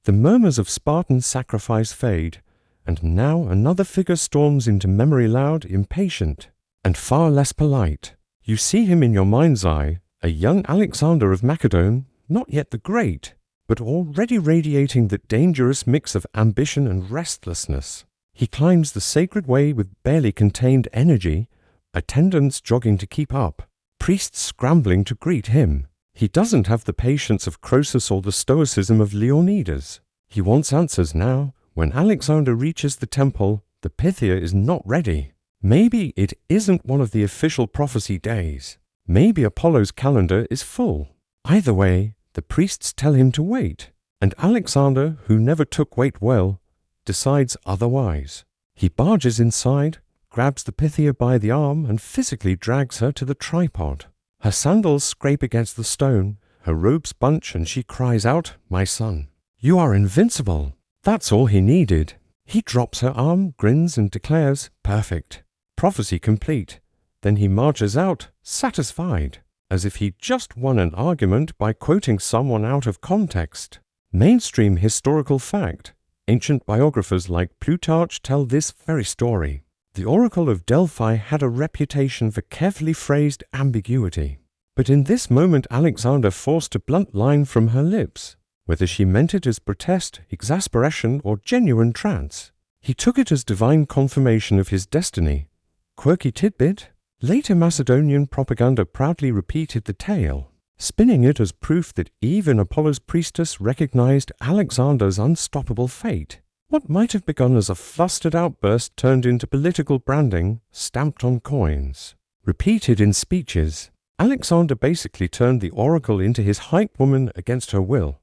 The murmurs of Spartan sacrifice fade, and now another figure storms into memory, loud, impatient, and far less polite. You see him in your mind's eye, a young Alexander of Macedon, not yet the Great, but already radiating that dangerous mix of ambition and restlessness. He climbs the sacred way with barely contained energy, attendants jogging to keep up, priests scrambling to greet him. He doesn't have the patience of Croesus or the stoicism of Leonidas. He wants answers now. When Alexander reaches the temple, the Pythia is not ready. Maybe it isn't one of the official prophecy days. Maybe Apollo's calendar is full. Either way, the priests tell him to wait, and Alexander, who never took wait well, decides otherwise. He barges inside, grabs the Pythia by the arm and physically drags her to the tripod. Her sandals scrape against the stone, her robes bunch, and she cries out, "My son, you are invincible." That's all he needed. He drops her arm, grins, and declares, "Perfect. Prophecy complete." Then he marches out, satisfied, as if he'd just won an argument by quoting someone out of context. Mainstream historical fact. Ancient biographers like Plutarch tell this very story. The Oracle of Delphi had a reputation for carefully phrased ambiguity. But in this moment Alexander forced a blunt line from her lips. Whether she meant it as protest, exasperation, or genuine trance, he took it as divine confirmation of his destiny. Quirky tidbit. Later Macedonian propaganda proudly repeated the tale, spinning it as proof that even Apollo's priestess recognized Alexander's unstoppable fate. What might have begun as a flustered outburst turned into political branding stamped on coins. Repeated in speeches, Alexander basically turned the oracle into his hype woman against her will.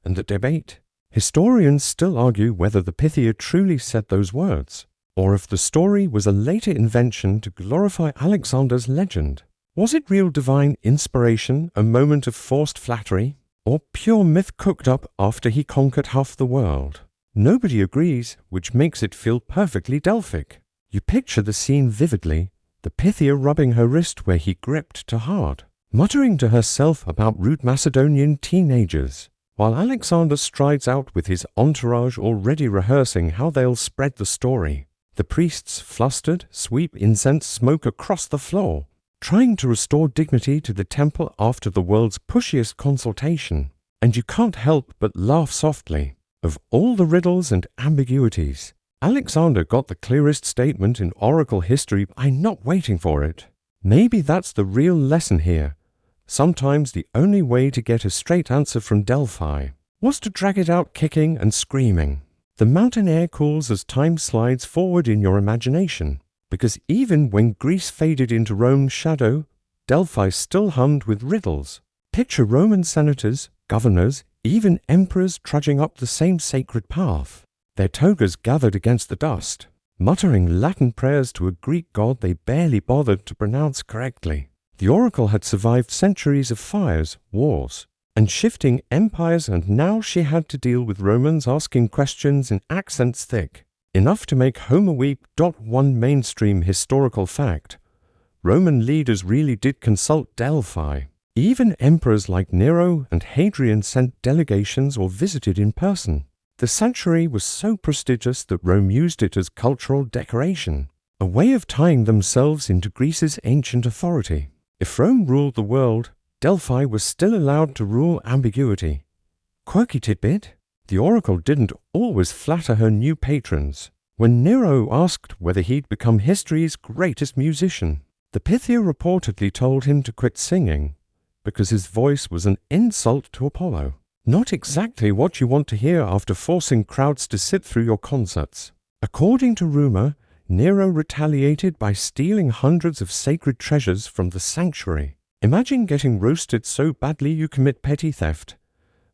And the debate. Historians still argue whether the Pythia truly said those words, or if the story was a later invention to glorify Alexander's legend. Was it real divine inspiration, a moment of forced flattery, or pure myth cooked up after he conquered half the world? Nobody agrees, which makes it feel perfectly Delphic. You picture the scene vividly, the Pythia rubbing her wrist where he gripped to hard, muttering to herself about rude Macedonian teenagers, while Alexander strides out with his entourage already rehearsing how they'll spread the story. The priests, flustered, sweep incense smoke across the floor, trying to restore dignity to the temple after the world's pushiest consultation. And you can't help but laugh softly. Of all the riddles and ambiguities, Alexander got the clearest statement in oracle history by not waiting for it. Maybe that's the real lesson here. Sometimes the only way to get a straight answer from Delphi was to drag it out kicking and screaming. The mountain air cools as time slides forward in your imagination, because even when Greece faded into Rome's shadow, Delphi still hummed with riddles. Picture Roman senators, governors, even emperors trudging up the same sacred path, their togas gathered against the dust, muttering Latin prayers to a Greek god they barely bothered to pronounce correctly. The oracle had survived centuries of fires, wars, and shifting empires, and now she had to deal with Romans asking questions in accents thick, enough to make Homer weep. One mainstream historical fact. Roman leaders really did consult Delphi. Even emperors like Nero and Hadrian sent delegations or visited in person. The sanctuary was so prestigious that Rome used it as cultural decoration, a way of tying themselves into Greece's ancient authority. If Rome ruled the world, Delphi was still allowed to rule ambiguity. Quirky tidbit. The oracle didn't always flatter her new patrons. When Nero asked whether he'd become history's greatest musician, the Pythia reportedly told him to quit singing, because his voice was an insult to Apollo. Not exactly what you want to hear after forcing crowds to sit through your concerts. According to rumor, Nero retaliated by stealing hundreds of sacred treasures from the sanctuary. Imagine getting roasted so badly you commit petty theft.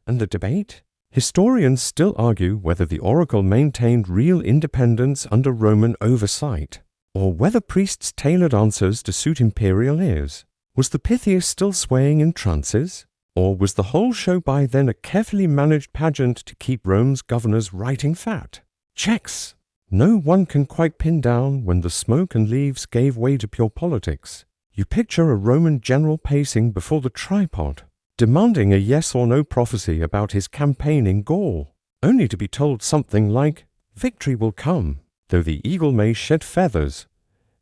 And the debate? Historians still argue whether the oracle maintained real independence under Roman oversight, or whether priests tailored answers to suit imperial ears. Was the Pythia still swaying in trances? Or was the whole show by then a carefully managed pageant to keep Rome's governors writing fat? Checks! No one can quite pin down when the smoke and leaves gave way to pure politics. You picture a Roman general pacing before the tripod, demanding a yes or no prophecy about his campaign in Gaul, only to be told something like, "Victory will come, though the eagle may shed feathers."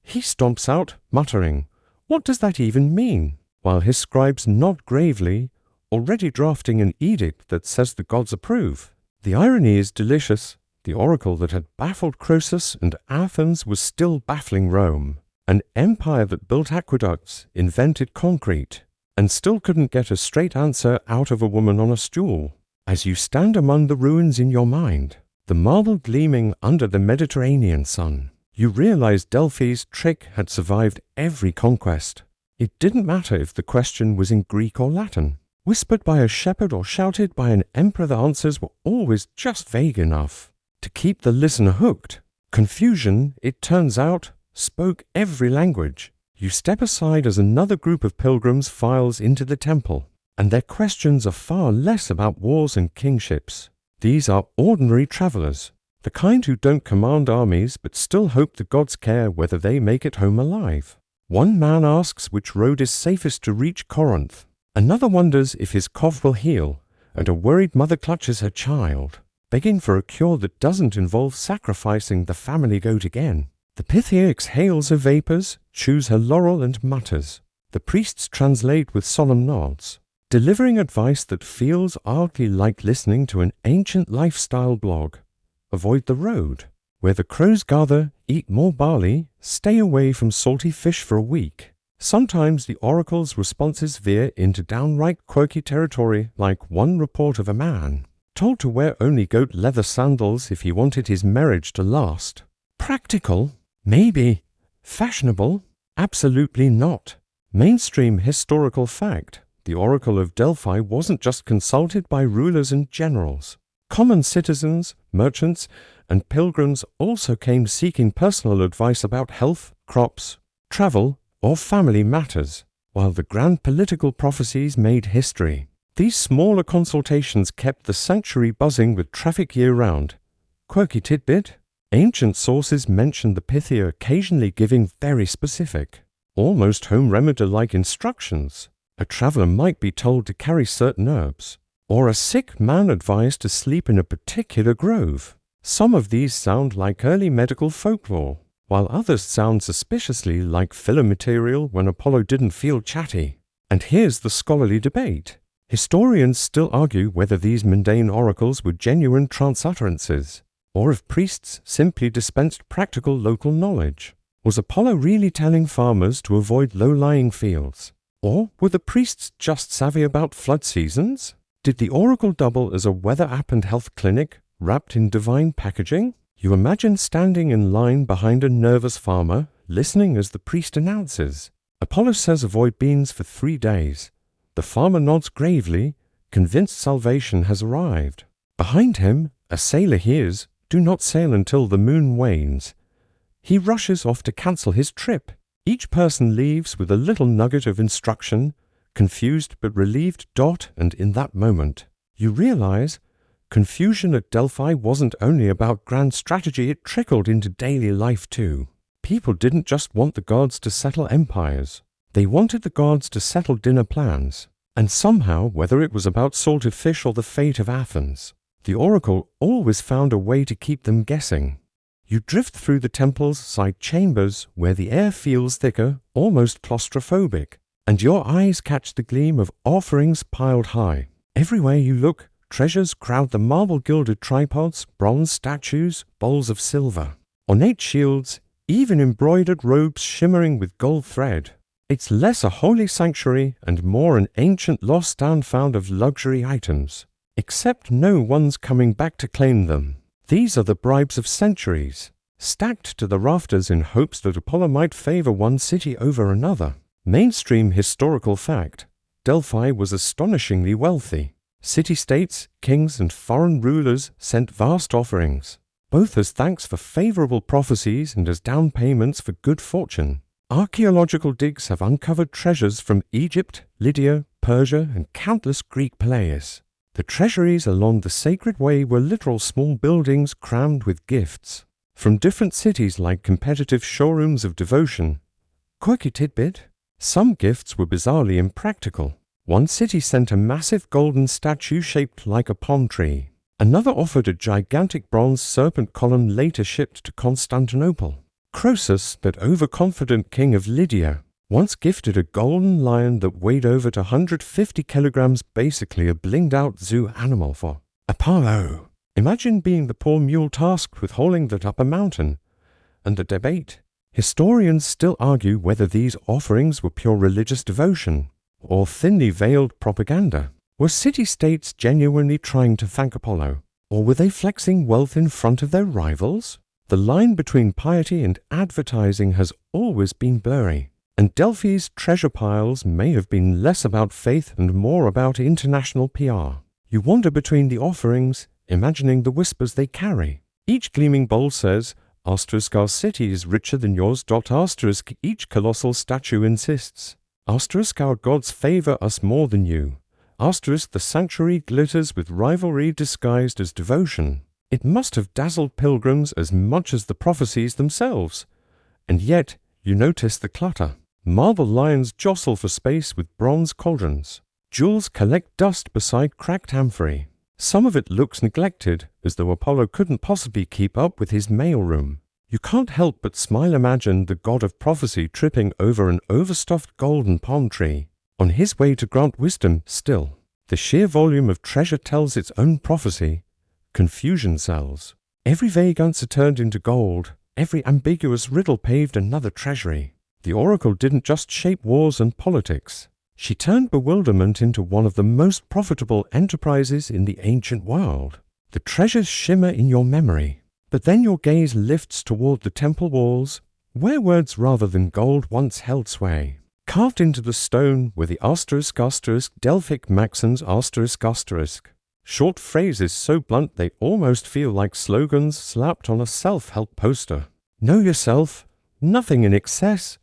He stomps out, muttering, "What does that even mean?" while his scribes nod gravely, already drafting an edict that says the gods approve. The irony is delicious. The oracle that had baffled Croesus and Athens was still baffling Rome, an empire that built aqueducts, invented concrete, and still couldn't get a straight answer out of a woman on a stool. As you stand among the ruins in your mind, the marble gleaming under the Mediterranean sun. You realize Delphi's trick had survived every conquest. It didn't matter if the question was in Greek or Latin, whispered by a shepherd or shouted by an emperor. The answers were always just vague enough to keep the listener hooked. Confusion, it turns out, spoke every language. You step aside as another group of pilgrims files into the temple, and their questions are far less about wars and kingships. These are ordinary travelers, the kind who don't command armies but still hope the gods care whether they make it home alive. One man asks which road is safest to reach Corinth. Another wonders if his cough will heal, and a worried mother clutches her child, begging for a cure that doesn't involve sacrificing the family goat again. The Pythia exhales her vapors, chews her laurel and mutters. The priests translate with solemn nods, delivering advice that feels oddly like listening to an ancient lifestyle blog. Avoid the road, where the crows gather, eat more barley, stay away from salty fish for a week. Sometimes the oracle's responses veer into downright quirky territory, like one report of a man told to wear only goat leather sandals if he wanted his marriage to last. Practical? Maybe. Fashionable? Absolutely not. Mainstream historical fact: the Oracle of Delphi wasn't just consulted by rulers and generals. Common citizens, merchants, and pilgrims also came seeking personal advice about health, crops, travel, or family matters, while the grand political prophecies made history. These smaller consultations kept the sanctuary buzzing with traffic year-round. Quirky tidbit: ancient sources mention the Pythia occasionally giving very specific, almost home remedy-like instructions. A traveler might be told to carry certain herbs, or a sick man advised to sleep in a particular grove. Some of these sound like early medical folklore, while others sound suspiciously like filler material when Apollo didn't feel chatty. And here's the scholarly debate. Historians still argue whether these mundane oracles were genuine trance utterances, or if priests simply dispensed practical local knowledge. Was Apollo really telling farmers to avoid low-lying fields? Or were the priests just savvy about flood seasons? Did the oracle double as a weather app and health clinic wrapped in divine packaging? You imagine standing in line behind a nervous farmer, listening as the priest announces, "Apollo says avoid beans for 3 days. The farmer nods gravely, convinced salvation has arrived. Behind him, a sailor hears, "Do not sail until the moon wanes." He rushes off to cancel his trip. Each person leaves with a little nugget of instruction, confused but relieved. And in that moment, you realize confusion at Delphi wasn't only about grand strategy, it trickled into daily life too. People didn't just want the gods to settle empires. They wanted the gods to settle dinner plans. And somehow, whether it was about salted fish or the fate of Athens, the oracle always found a way to keep them guessing. You drift through the temple's side chambers where the air feels thicker, almost claustrophobic, and your eyes catch the gleam of offerings piled high. Everywhere you look, treasures crowd the marble-gilded tripods, bronze statues, bowls of silver, ornate shields, even embroidered robes shimmering with gold thread. It's less a holy sanctuary and more an ancient lost and found of luxury items, except no one's coming back to claim them. These are the bribes of centuries, stacked to the rafters in hopes that Apollo might favor one city over another. Mainstream historical fact: Delphi was astonishingly wealthy. City-states, kings, and foreign rulers sent vast offerings, both as thanks for favorable prophecies and as down payments for good fortune. Archaeological digs have uncovered treasures from Egypt, Lydia, Persia, and countless Greek palaces. The treasuries along the sacred way were literal small buildings crammed with gifts from different cities, like competitive showrooms of devotion. Quirky tidbit: some gifts were bizarrely impractical. One city sent a massive golden statue shaped like a palm tree. Another offered a gigantic bronze serpent column later shipped to Constantinople. Croesus, that overconfident king of Lydia, once gifted a golden lion that weighed over 150 kilograms, basically a blinged-out zoo animal for Apollo. Imagine being the poor mule tasked with hauling that up a mountain. And the debate: historians still argue whether these offerings were pure religious devotion or thinly veiled propaganda. Were city-states genuinely trying to thank Apollo? Or were they flexing wealth in front of their rivals? The line between piety and advertising has always been blurry, and Delphi's treasure piles may have been less about faith and more about international PR. You wander between the offerings, imagining the whispers they carry. Each gleaming bowl says, * our city is richer than yours. * each colossal statue insists. * our gods favor us more than you. * the sanctuary glitters with rivalry disguised as devotion. It must have dazzled pilgrims as much as the prophecies themselves. And yet, you notice the clutter. Marble lions jostle for space with bronze cauldrons. Jewels collect dust beside cracked amphorae. Some of it looks neglected, as though Apollo couldn't possibly keep up with his mailroom. You can't help but imagine the god of prophecy tripping over an overstuffed golden palm tree, on his way to grant wisdom still. The sheer volume of treasure tells its own prophecy. Confusion sells. Every vague answer turned into gold. Every ambiguous riddle paved another treasury. The oracle didn't just shape wars and politics. She turned bewilderment into one of the most profitable enterprises in the ancient world. The treasures shimmer in your memory, but then your gaze lifts toward the temple walls, where words rather than gold once held sway. Carved into the stone were the * Delphic maxims *. Short phrases so blunt they almost feel like slogans slapped on a self-help poster. Know yourself, nothing in excess.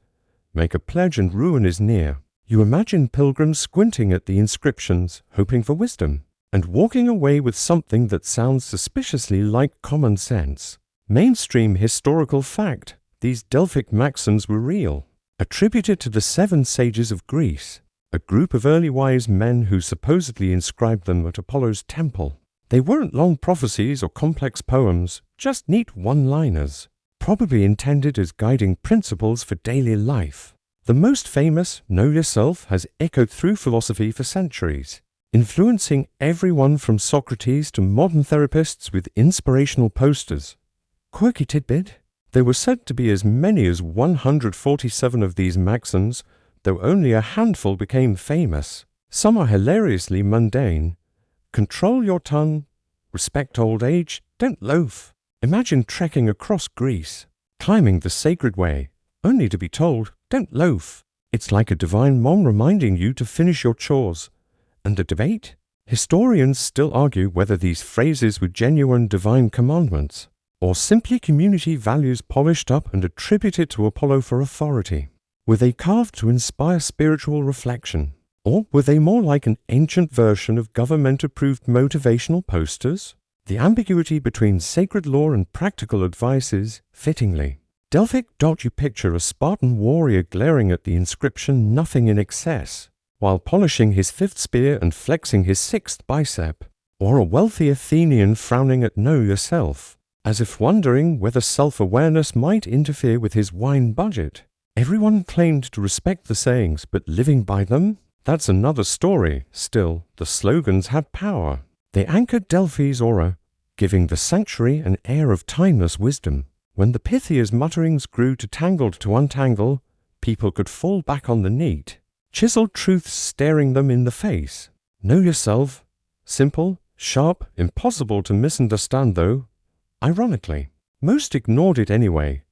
Make a pledge and ruin is near. You imagine pilgrims squinting at the inscriptions, hoping for wisdom, and walking away with something that sounds suspiciously like common sense. Mainstream historical fact, these Delphic maxims were real, attributed to the 7 sages of Greece, a group of early wise men who supposedly inscribed them at Apollo's temple. They weren't long prophecies or complex poems, just neat one-liners, probably intended as guiding principles for daily life. The most famous, Know Yourself, has echoed through philosophy for centuries, influencing everyone from Socrates to modern therapists with inspirational posters. Quirky tidbit: there were said to be as many as 147 of these maxims, though only a handful became famous. Some are hilariously mundane. Control your tongue, respect old age, don't loaf. Imagine trekking across Greece, climbing the sacred way, only to be told, don't loaf. It's like a divine mom reminding you to finish your chores. And the debate? Historians still argue whether these phrases were genuine divine commandments, or simply community values polished up and attributed to Apollo for authority. Were they carved to inspire spiritual reflection? Or were they more like an ancient version of government-approved motivational posters? The ambiguity between sacred law and practical advice is, fittingly, Delphic. You picture a Spartan warrior glaring at the inscription "Nothing in excess," while polishing his 5th spear and flexing his 6th bicep, or a wealthy Athenian frowning at Know Yourself, as if wondering whether self-awareness might interfere with his wine budget. Everyone claimed to respect the sayings, but living by them? That's another story. Still, the slogans had power. They anchored Delphi's aura, giving the sanctuary an air of timeless wisdom. When the Pythia's mutterings grew too tangled to untangle, people could fall back on the neat, chiseled truths staring them in the face. Know yourself. Simple, sharp, impossible to misunderstand though. Ironically, most ignored it anyway.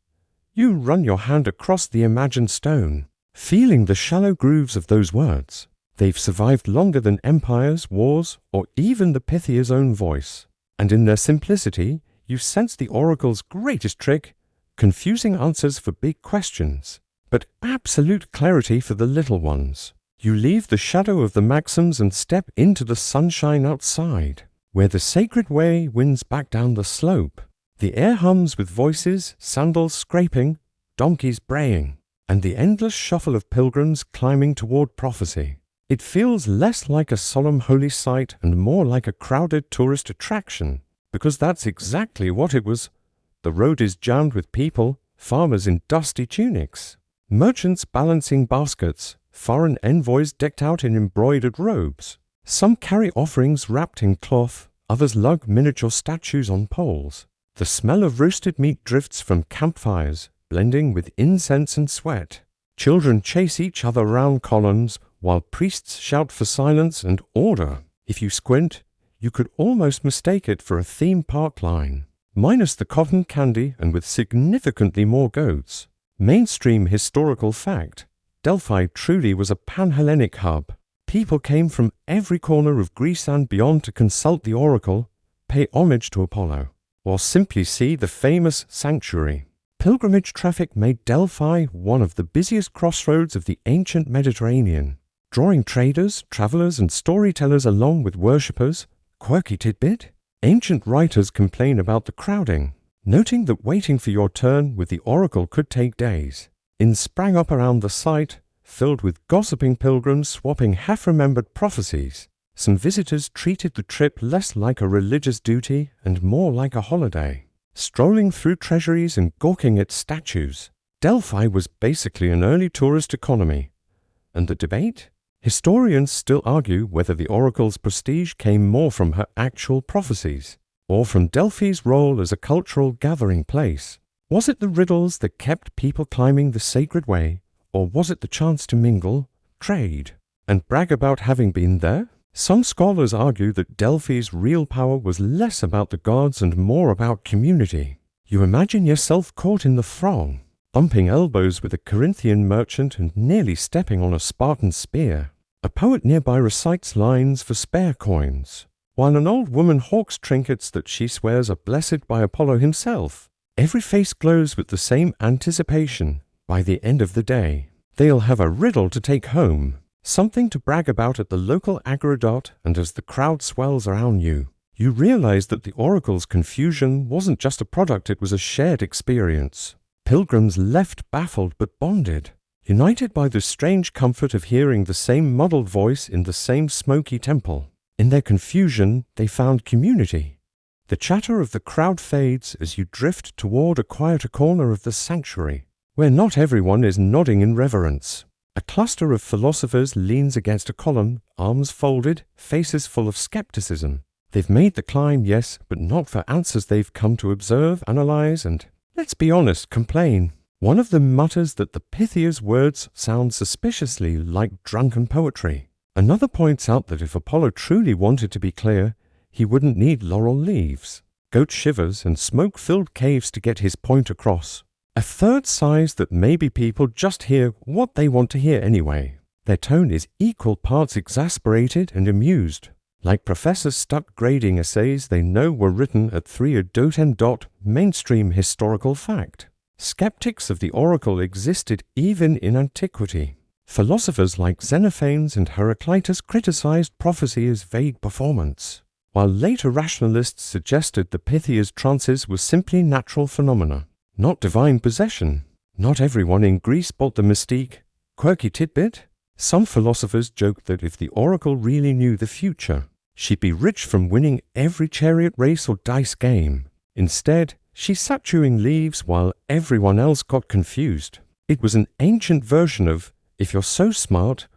You run your hand across the imagined stone, feeling the shallow grooves of those words. They've survived longer than empires, wars, or even the Pythia's own voice. And in their simplicity, you sense the oracle's greatest trick, confusing answers for big questions, but absolute clarity for the little ones. You leave the shadow of the maxims and step into the sunshine outside, where the sacred way winds back down the slope. The air hums with voices, sandals scraping, donkeys braying, and the endless shuffle of pilgrims climbing toward prophecy. It feels less like a solemn holy site and more like a crowded tourist attraction, because that's exactly what it was. The road is jammed with people, farmers in dusty tunics, merchants balancing baskets, foreign envoys decked out in embroidered robes. Some carry offerings wrapped in cloth, others lug miniature statues on poles. The smell of roasted meat drifts from campfires, blending with incense and sweat. Children chase each other round columns, while priests shout for silence and order. If you squint, you could almost mistake it for a theme park line, minus the cotton candy and with significantly more goats. Mainstream historical fact: Delphi truly was a pan-Hellenic hub. People came from every corner of Greece and beyond to consult the oracle, pay homage to Apollo, or simply see the famous sanctuary. Pilgrimage traffic made Delphi one of the busiest crossroads of the ancient Mediterranean, drawing traders, travelers, and storytellers along with worshippers. Quirky tidbit: ancient writers complain about the crowding, noting that waiting for your turn with the oracle could take days. Inns sprang up around the site, filled with gossiping pilgrims swapping half-remembered prophecies. Some visitors treated the trip less like a religious duty and more like a holiday, strolling through treasuries and gawking at statues. Delphi was basically an early tourist economy. And the debate? Historians still argue whether the oracle's prestige came more from her actual prophecies, or from Delphi's role as a cultural gathering place. Was it the riddles that kept people climbing the sacred way, or was it the chance to mingle, trade, and brag about having been there? Some scholars argue that Delphi's real power was less about the gods and more about community. You imagine yourself caught in the throng, bumping elbows with a Corinthian merchant and nearly stepping on a Spartan spear. A poet nearby recites lines for spare coins, while an old woman hawks trinkets that she swears are blessed by Apollo himself. Every face glows with the same anticipation. By the end of the day, they'll have a riddle to take home, something to brag about at the local agrodot, and as the crowd swells around you, you realize that the oracle's confusion wasn't just a product, it was a shared experience. Pilgrims left baffled but bonded, united by the strange comfort of hearing the same muddled voice in the same smoky temple. In their confusion, they found community. The chatter of the crowd fades as you drift toward a quieter corner of the sanctuary, where not everyone is nodding in reverence. A cluster of philosophers leans against a column, arms folded, faces full of skepticism. They've made the climb, yes, but not for answers. They've come to observe, analyze, and, let's be honest, complain. One of them mutters that the Pythia's words sound suspiciously like drunken poetry. Another points out that if Apollo truly wanted to be clear, he wouldn't need laurel leaves, goat shivers, and smoke-filled caves to get his point across. A third sighs that maybe people just hear what they want to hear anyway. Their tone is equal parts exasperated and amused, like professors stuck grading essays they know were written at 3 mainstream historical fact. Skeptics of the oracle existed even in antiquity. Philosophers like Xenophanes and Heraclitus criticized prophecy as vague performance, while later rationalists suggested the Pythia's trances were simply natural phenomena, not divine possession. Not everyone in Greece bought the mystique. Quirky tidbit: some philosophers joked that if the oracle really knew the future, she'd be rich from winning every chariot race or dice game. Instead, she sat chewing leaves while everyone else got confused. It was an ancient version of, if you're so smart,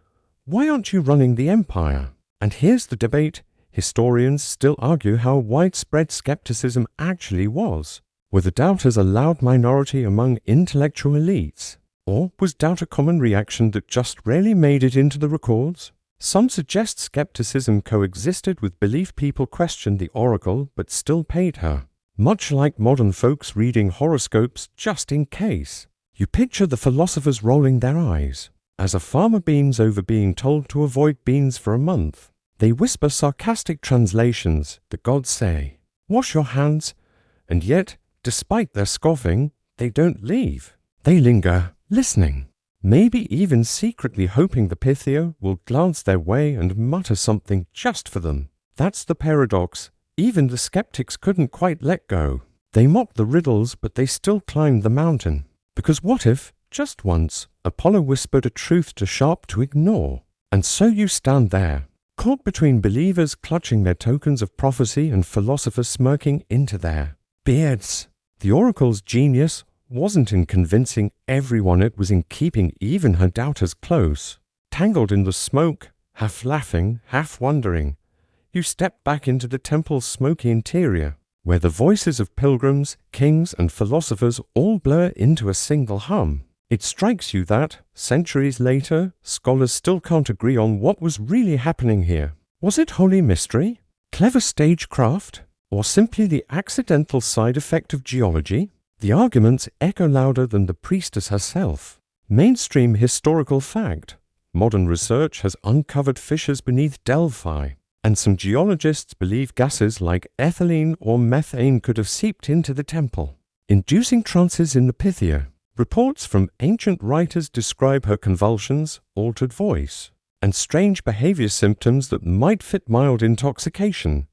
why aren't you running the empire? And here's the debate. Historians still argue how widespread skepticism actually was. Were the doubters a loud minority among intellectual elites? Or was doubt a common reaction that just rarely made it into the records? Some suggest skepticism coexisted with belief. People questioned the oracle but still paid her, much like modern folks reading horoscopes just in case. You picture the philosophers rolling their eyes as a farmer beams over being told to avoid beans for a month. They whisper sarcastic translations. The gods say, "Wash your hands," and yet, despite their scoffing, they don't leave. They linger, listening, maybe even secretly hoping the Pythia will glance their way and mutter something just for them. That's the paradox. Even the skeptics couldn't quite let go. They mocked the riddles, but they still climbed the mountain. Because what if, just once, Apollo whispered a truth too sharp to ignore? And so you stand there, caught between believers clutching their tokens of prophecy and philosophers smirking into their beards. The oracle's genius wasn't in convincing everyone, it was in keeping even her doubters close. Tangled in the smoke, half laughing, half wondering, you step back into the temple's smoky interior, where the voices of pilgrims, kings, and philosophers all blur into a single hum. It strikes you that, centuries later, scholars still can't agree on what was really happening here. Was it holy mystery? Clever stagecraft? Or simply the accidental side effect of geology? The arguments echo louder than the priestess herself. Mainstream historical fact. Modern research has uncovered fissures beneath Delphi, and some geologists believe gases like ethylene or methane could have seeped into the temple, inducing trances in the Pythia. Reports from ancient writers describe her convulsions, altered voice, and strange behavior symptoms that might fit mild intoxication.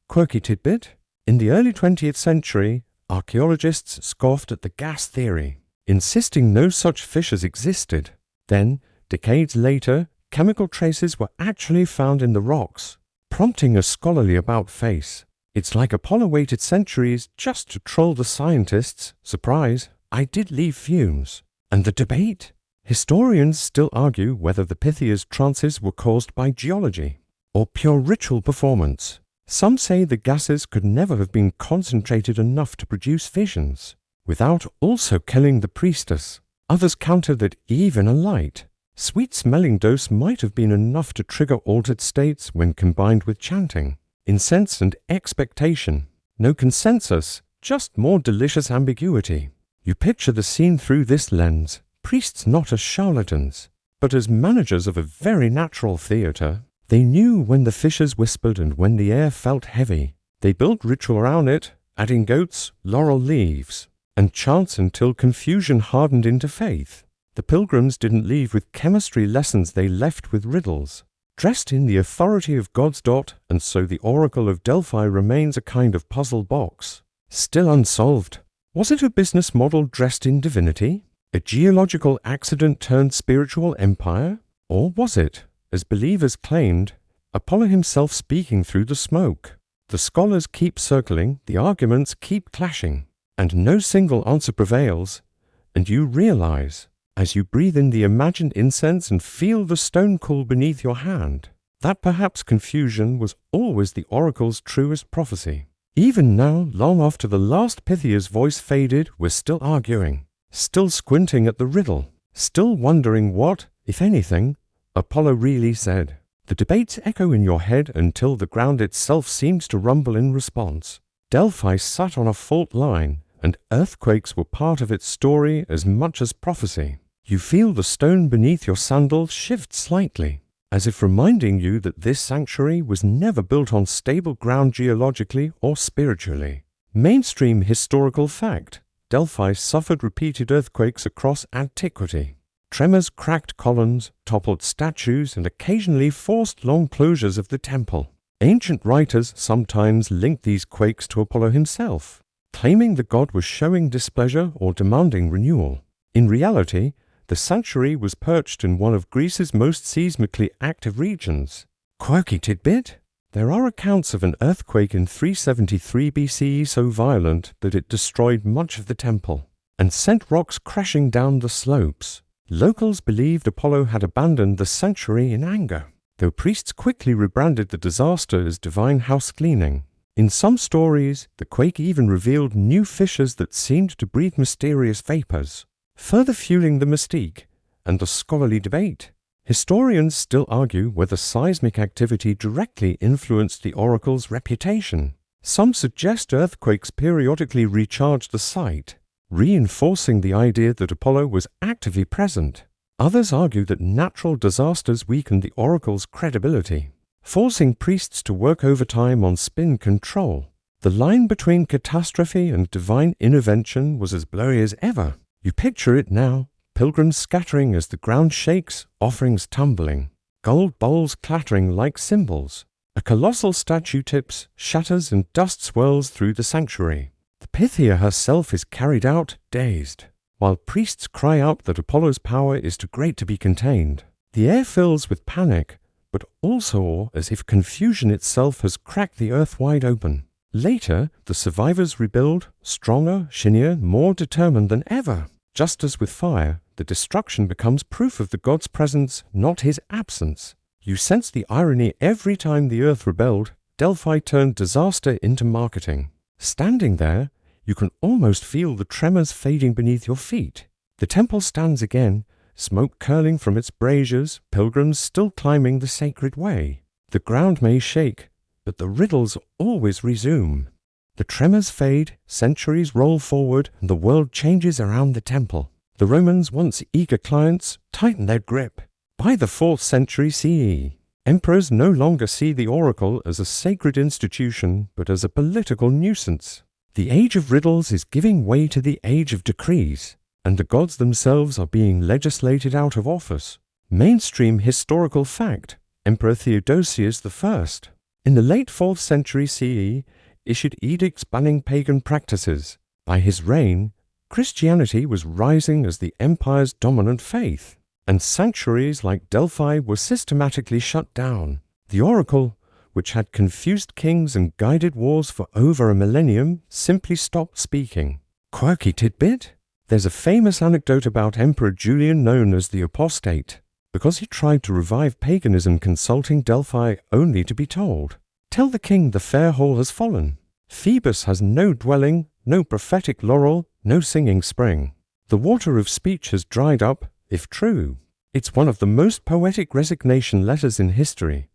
Quirky tidbit: in the early 20th century, archaeologists scoffed at the gas theory, insisting no such fissures existed. Then, decades later, chemical traces were actually found in the rocks, prompting a scholarly about-face. It's like Apollo waited centuries just to troll the scientists. Surprise, I did leave fumes. And the debate? Historians still argue whether the Pythia's trances were caused by geology or pure ritual performance. Some say the gases could never have been concentrated enough to produce visions, without also killing the priestess. Others counter that even a light, sweet-smelling dose might have been enough to trigger altered states when combined with chanting, incense and expectation. No consensus, just more delicious ambiguity. You picture the scene through this lens, priests not as charlatans, but as managers of a very natural theatre. They knew when the fissures whispered and when the air felt heavy. They built ritual around it, adding goats, laurel leaves, and chants until confusion hardened into faith. The pilgrims didn't leave with chemistry lessons, they left with riddles, dressed in the authority of God's dot, and so the oracle of Delphi remains a kind of puzzle box, still unsolved. Was it a business model dressed in divinity? A geological accident turned spiritual empire? Or was it, as believers claimed, Apollo himself speaking through the smoke? The scholars keep circling, the arguments keep clashing, and no single answer prevails. And you realize, as you breathe in the imagined incense and feel the stone cool beneath your hand, that perhaps confusion was always the oracle's truest prophecy. Even now, long after the last Pythia's voice faded, we're still arguing, still squinting at the riddle, still wondering what, if anything, Apollo really said. The debates echo in your head until the ground itself seems to rumble in response. Delphi sat on a fault line, and earthquakes were part of its story as much as prophecy. You feel the stone beneath your sandals shift slightly, as if reminding you that this sanctuary was never built on stable ground geologically or spiritually. Mainstream historical fact: Delphi suffered repeated earthquakes across antiquity. Tremors cracked columns, toppled statues, and occasionally forced long closures of the temple. Ancient writers sometimes linked these quakes to Apollo himself, claiming the god was showing displeasure or demanding renewal. In reality, the sanctuary was perched in one of Greece's most seismically active regions. Quirky tidbit: there are accounts of an earthquake in 373 BCE so violent that it destroyed much of the temple and sent rocks crashing down the slopes. Locals believed Apollo had abandoned the sanctuary in anger, though priests quickly rebranded the disaster as divine house cleaning. In some stories, the quake even revealed new fissures that seemed to breathe mysterious vapors, further fueling the mystique and the scholarly debate. Historians still argue whether seismic activity directly influenced the oracle's reputation. Some suggest earthquakes periodically recharged the site, reinforcing the idea that Apollo was actively present. Others argue that natural disasters weakened the oracle's credibility, forcing priests to work overtime on spin control. The line between catastrophe and divine intervention was as blurry as ever. You picture it now, pilgrims scattering as the ground shakes, offerings tumbling, gold bowls clattering like cymbals. A colossal statue tips, shatters, and dust swirls through the sanctuary. The Pythia herself is carried out, dazed, while priests cry out that Apollo's power is too great to be contained. The air fills with panic, but also as if confusion itself has cracked the earth wide open. Later, the survivors rebuild, stronger, shinier, more determined than ever. Just as with fire, the destruction becomes proof of the god's presence, not his absence. You sense the irony every time the earth rebelled. Delphi turned disaster into marketing. Standing there, you can almost feel the tremors fading beneath your feet. The temple stands again, smoke curling from its braziers, pilgrims still climbing the sacred way. The ground may shake, but the riddles always resume. The tremors fade, centuries roll forward, and the world changes around the temple. The Romans, once eager clients, tighten their grip. By the 4th century CE, emperors no longer see the oracle as a sacred institution, but as a political nuisance. The age of riddles is giving way to the age of decrees, and the gods themselves are being legislated out of office. Mainstream historical fact: Emperor Theodosius I, in the late 4th century CE, issued edicts banning pagan practices. By his reign, Christianity was rising as the empire's dominant faith, and sanctuaries like Delphi were systematically shut down. The oracle, which had confused kings and guided wars for over a millennium, simply stopped speaking. Quirky tidbit: there's a famous anecdote about Emperor Julian known as the Apostate, because he tried to revive paganism consulting Delphi only to be told, "Tell the king the fair hall has fallen. Phoebus has no dwelling, no prophetic laurel, no singing spring. The water of speech has dried up, if true." It's one of the most poetic resignation letters in history.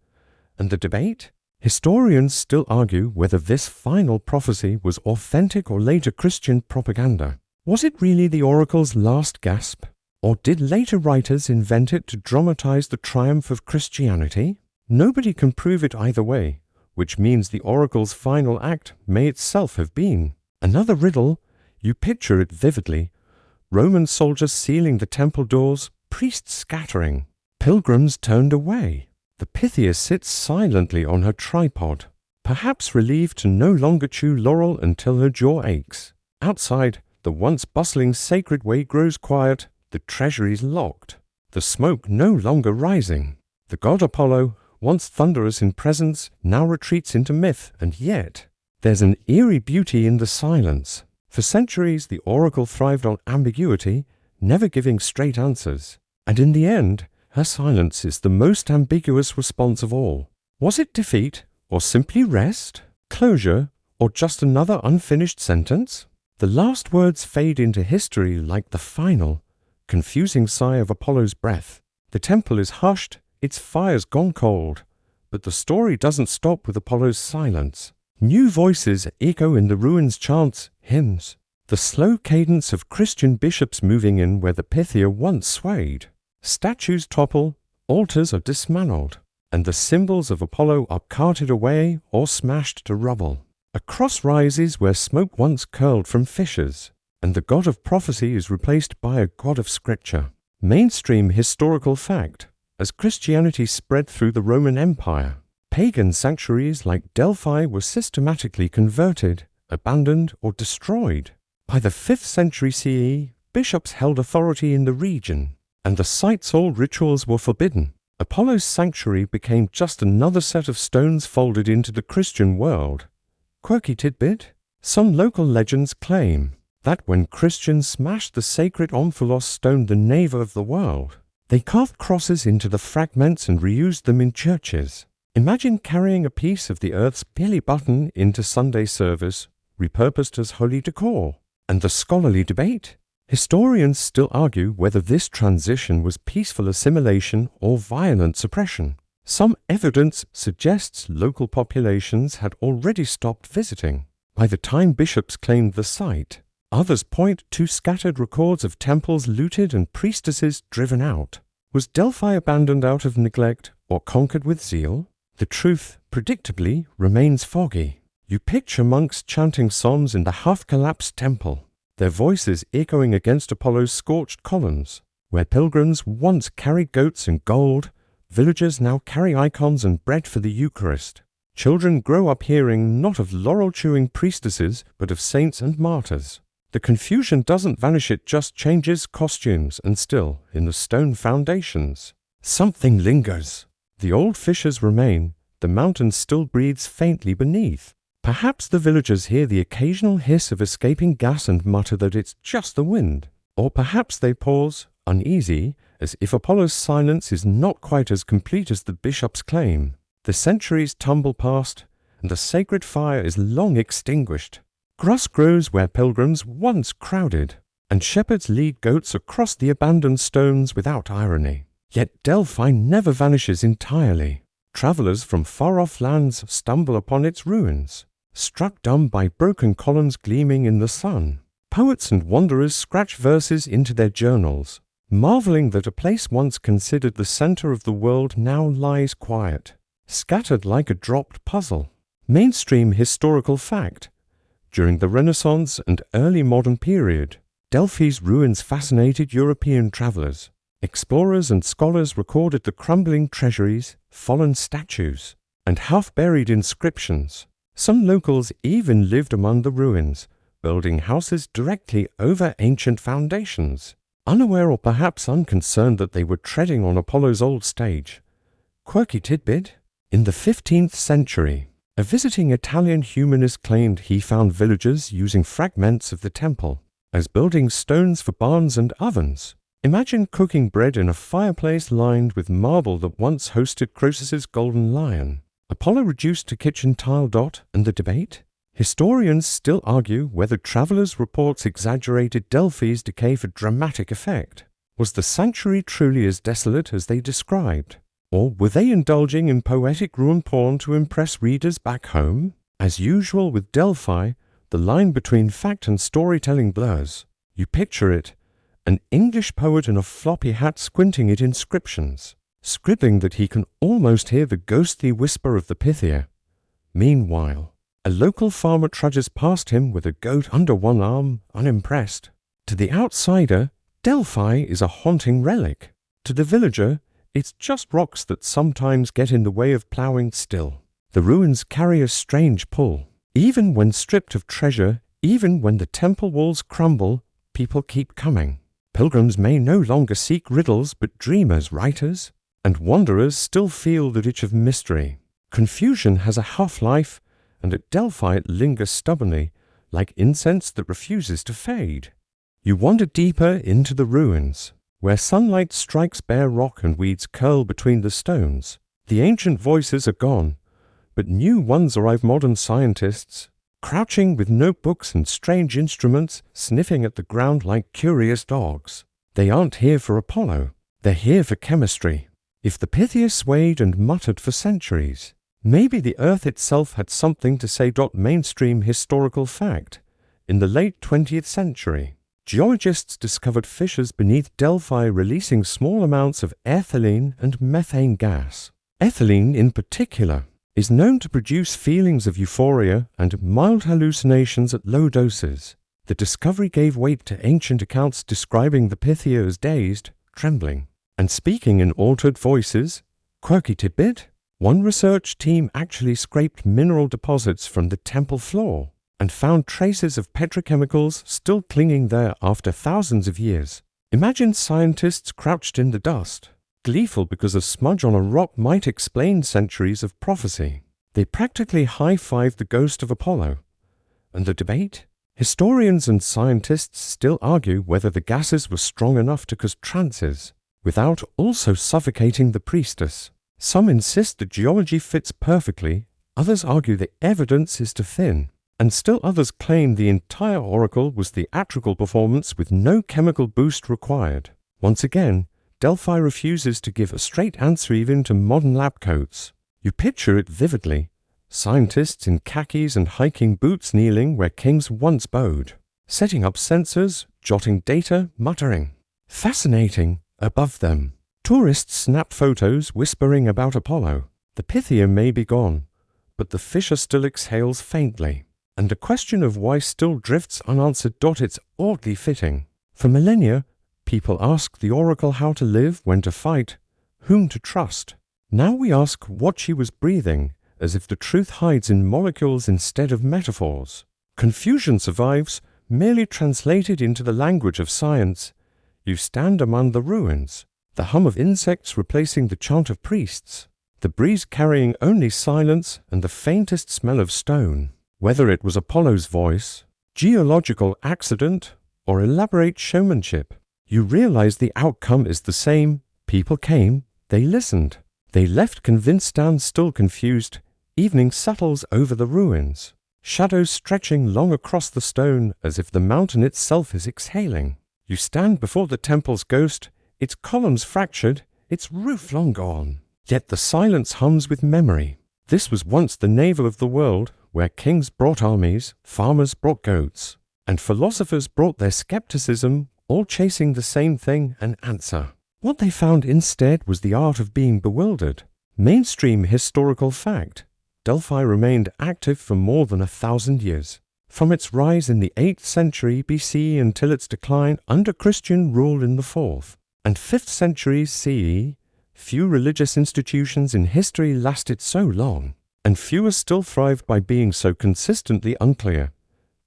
And the debate? Historians still argue whether this final prophecy was authentic or later Christian propaganda. Was it really the oracle's last gasp? Or did later writers invent it to dramatize the triumph of Christianity? Nobody can prove it either way, which means the oracle's final act may itself have been. Another riddle, you picture it vividly: Roman soldiers sealing the temple doors, priests scattering, pilgrims turned away. The Pythia sits silently on her tripod, perhaps relieved to no longer chew laurel until her jaw aches. Outside, the once bustling sacred way grows quiet, the treasury's locked, the smoke no longer rising. The god Apollo, once thunderous in presence, now retreats into myth, and yet there's an eerie beauty in the silence. For centuries, the oracle thrived on ambiguity, never giving straight answers. And in the end, her silence is the most ambiguous response of all. Was it defeat, or simply rest? Closure, or just another unfinished sentence? The last words fade into history like the final, confusing sigh of Apollo's breath. The temple is hushed, its fire's gone cold. But the story doesn't stop with Apollo's silence. New voices echo in the ruins' chants, hymns, the slow cadence of Christian bishops moving in where the Pythia once swayed. Statues topple, altars are dismantled, and the symbols of Apollo are carted away or smashed to rubble. A cross rises where smoke once curled from fissures, and the god of prophecy is replaced by a god of scripture. Mainstream historical fact: as Christianity spread through the Roman Empire, pagan sanctuaries like Delphi were systematically converted, abandoned, or destroyed. By the 5th century CE, bishops held authority in the region, and the site's old rituals were forbidden. Apollo's sanctuary became just another set of stones folded into the Christian world. Quirky tidbit: some local legends claim that when Christians smashed the sacred omphalos stone, the nave of the world, they carved crosses into the fragments and reused them in churches. Imagine carrying a piece of the earth's belly button into Sunday service, repurposed as holy decor. And the scholarly debate? Historians still argue whether this transition was peaceful assimilation or violent suppression. Some evidence suggests local populations had already stopped visiting by the time bishops claimed the site. Others point to scattered records of temples looted and priestesses driven out. Was Delphi abandoned out of neglect or conquered with zeal? The truth, predictably, remains foggy. You picture monks chanting psalms in the half-collapsed temple, their voices echoing against Apollo's scorched columns. Where pilgrims once carried goats and gold, villagers now carry icons and bread for the Eucharist. Children grow up hearing not of laurel-chewing priestesses, but of saints and martyrs. The confusion doesn't vanish, it just changes costumes, and still, in the stone foundations, something lingers. The old fissures remain, the mountain still breathes faintly beneath. Perhaps the villagers hear the occasional hiss of escaping gas and mutter that it's just the wind. Or perhaps they pause, uneasy, as if Apollo's silence is not quite as complete as the bishops claim. The centuries tumble past, and the sacred fire is long extinguished. Grass grows where pilgrims once crowded, and shepherds lead goats across the abandoned stones without irony. Yet Delphi never vanishes entirely. Travelers from far-off lands stumble upon its ruins, struck dumb by broken columns gleaming in the sun. Poets and wanderers scratch verses into their journals, marveling that a place once considered the center of the world now lies quiet, scattered like a dropped puzzle. Mainstream historical fact: during the Renaissance and early modern period, Delphi's ruins fascinated European travelers. Explorers and scholars recorded the crumbling treasuries, fallen statues, and half-buried inscriptions. Some locals even lived among the ruins, building houses directly over ancient foundations, unaware or perhaps unconcerned that they were treading on Apollo's old stage. Quirky tidbit: in the 15th century, a visiting Italian humanist claimed he found villagers using fragments of the temple as building stones for barns and ovens. Imagine cooking bread in a fireplace lined with marble that once hosted Croesus's golden lion. Apollo reduced to kitchen tile. And the debate? Historians still argue whether travelers' reports exaggerated Delphi's decay for dramatic effect. Was the sanctuary truly as desolate as they described? Or were they indulging in poetic ruin porn to impress readers back home? As usual with Delphi, the line between fact and storytelling blurs. You picture it: an English poet in a floppy hat squinting at inscriptions, scribbling that he can almost hear the ghostly whisper of the Pythia. Meanwhile, a local farmer trudges past him with a goat under one arm, unimpressed. To the outsider, Delphi is a haunting relic. To the villager, it's just rocks that sometimes get in the way of ploughing still. The ruins carry a strange pull. Even when stripped of treasure, even when the temple walls crumble, people keep coming. Pilgrims may no longer seek riddles but dream as writers, and wanderers still feel the itch of mystery. Confusion has a half-life, and at Delphi it lingers stubbornly, like incense that refuses to fade. You wander deeper into the ruins, where sunlight strikes bare rock and weeds curl between the stones. The ancient voices are gone, but new ones arrive. Modern scientists, crouching with notebooks and strange instruments, sniffing at the ground like curious dogs. They aren't here for Apollo. They're here for chemistry. If the Pythia swayed and muttered for centuries, maybe the Earth itself had something to say. Mainstream historical fact: in the late 20th century, geologists discovered fissures beneath Delphi releasing small amounts of ethylene and methane gas. Ethylene, in particular, is known to produce feelings of euphoria and mild hallucinations at low doses. The discovery gave weight to ancient accounts describing the Pythia as dazed, trembling, and speaking in altered voices. Quirky tidbit: one research team actually scraped mineral deposits from the temple floor and found traces of petrochemicals still clinging there after thousands of years. Imagine scientists crouched in the dust, gleeful because a smudge on a rock might explain centuries of prophecy. They practically high-fived the ghost of Apollo. And the debate? Historians and scientists still argue whether the gases were strong enough to cause trances, without also suffocating the priestess. Some insist the geology fits perfectly, others argue the evidence is too thin, and still others claim the entire oracle was theatrical performance with no chemical boost required. Once again, Delphi refuses to give a straight answer even to modern lab coats. You picture it vividly: scientists in khakis and hiking boots kneeling where kings once bowed, setting up sensors, jotting data, muttering. Fascinating. Above them, tourists snap photos whispering about Apollo. The Pythia may be gone, but the fissure still exhales faintly, and the question of why still drifts unanswered. It's oddly fitting. For millennia, people asked the oracle how to live, when to fight, whom to trust. Now we ask what she was breathing, as if the truth hides in molecules instead of metaphors. Confusion survives, merely translated into the language of science. You stand among the ruins, the hum of insects replacing the chant of priests, the breeze carrying only silence and the faintest smell of stone. Whether it was Apollo's voice, geological accident, or elaborate showmanship, you realize the outcome is the same. People came, they listened, they left convinced and still confused. Evening settles over the ruins, shadows stretching long across the stone as if the mountain itself is exhaling. You stand before the temple's ghost, its columns fractured, its roof long gone. Yet the silence hums with memory. This was once the navel of the world, where kings brought armies, farmers brought goats, and philosophers brought their skepticism, all chasing the same thing, an answer. What they found instead was the art of being bewildered. Mainstream historical fact. Delphi remained active for more than 1,000 years. From its rise in the 8th century BC until its decline under Christian rule in the 4th and 5th centuries CE, few religious institutions in history lasted so long, and fewer still thrived by being so consistently unclear.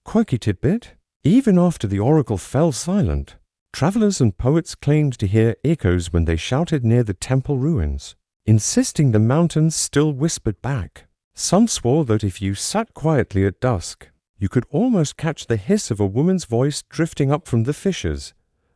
Quirky tidbit: even after the oracle fell silent, travelers and poets claimed to hear echoes when they shouted near the temple ruins, insisting the mountains still whispered back. Some swore that if you sat quietly at dusk, you could almost catch the hiss of a woman's voice drifting up from the fissures.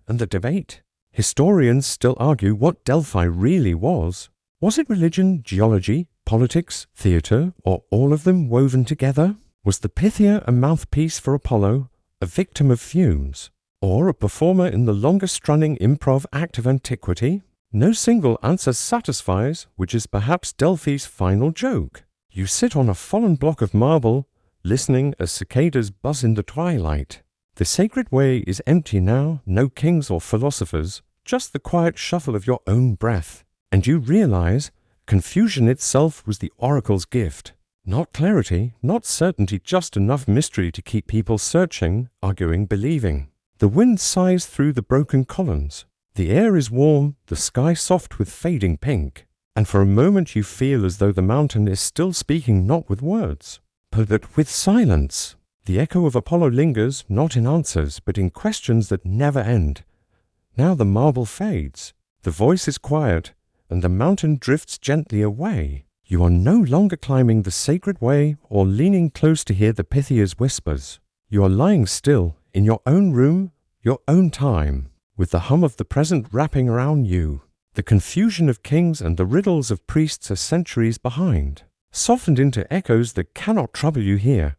And the debate. Historians still argue what Delphi really was. Was it religion, geology, politics, theatre, or all of them woven together? Was the Pythia a mouthpiece for Apollo, a victim of fumes, or a performer in the longest-running improv act of antiquity? No single answer satisfies, which is perhaps Delphi's final joke. You sit on a fallen block of marble, listening as cicadas buzz in the twilight. The sacred way is empty now, no kings or philosophers, just the quiet shuffle of your own breath. And you realize confusion itself was the oracle's gift. Not clarity, not certainty, just enough mystery to keep people searching, arguing, believing. The wind sighs through the broken columns. The air is warm, the sky soft with fading pink. And for a moment you feel as though the mountain is still speaking not with words, but with silence. The echo of Apollo lingers, not in answers, but in questions that never end. Now the marble fades, the voice is quiet, and the mountain drifts gently away. You are no longer climbing the sacred way or leaning close to hear the Pythia's whispers. You are lying still, in your own room, your own time, with the hum of the present wrapping around you. The confusion of kings and the riddles of priests are centuries behind, softened into echoes that cannot trouble you here.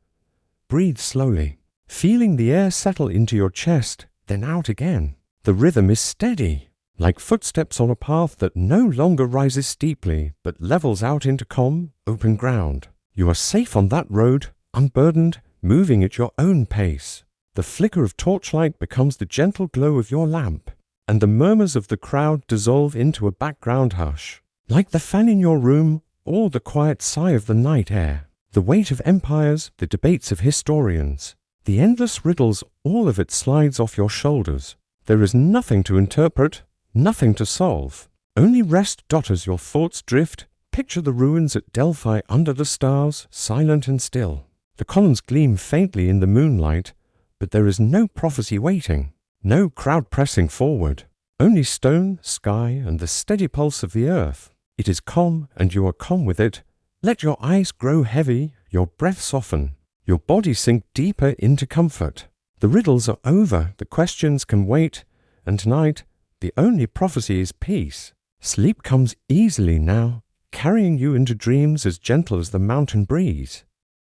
Breathe slowly, feeling the air settle into your chest, then out again. The rhythm is steady, like footsteps on a path that no longer rises steeply, but levels out into calm, open ground. You are safe on that road, unburdened, moving at your own pace. The flicker of torchlight becomes the gentle glow of your lamp, and the murmurs of the crowd dissolve into a background hush. Like the fan in your room, or the quiet sigh of the night air. The weight of empires, the debates of historians, the endless riddles, all of it slides off your shoulders. There is nothing to interpret, nothing to solve. Only rest as your thoughts drift. Picture the ruins at Delphi under the stars, silent and still. The columns gleam faintly in the moonlight, but there is no prophecy waiting, no crowd pressing forward. Only stone, sky, and the steady pulse of the earth. It is calm, and you are calm with it. Let your eyes grow heavy, your breath soften, your body sink deeper into comfort. The riddles are over, the questions can wait, and tonight, the only prophecy is peace. Sleep comes easily now, carrying you into dreams as gentle as the mountain breeze.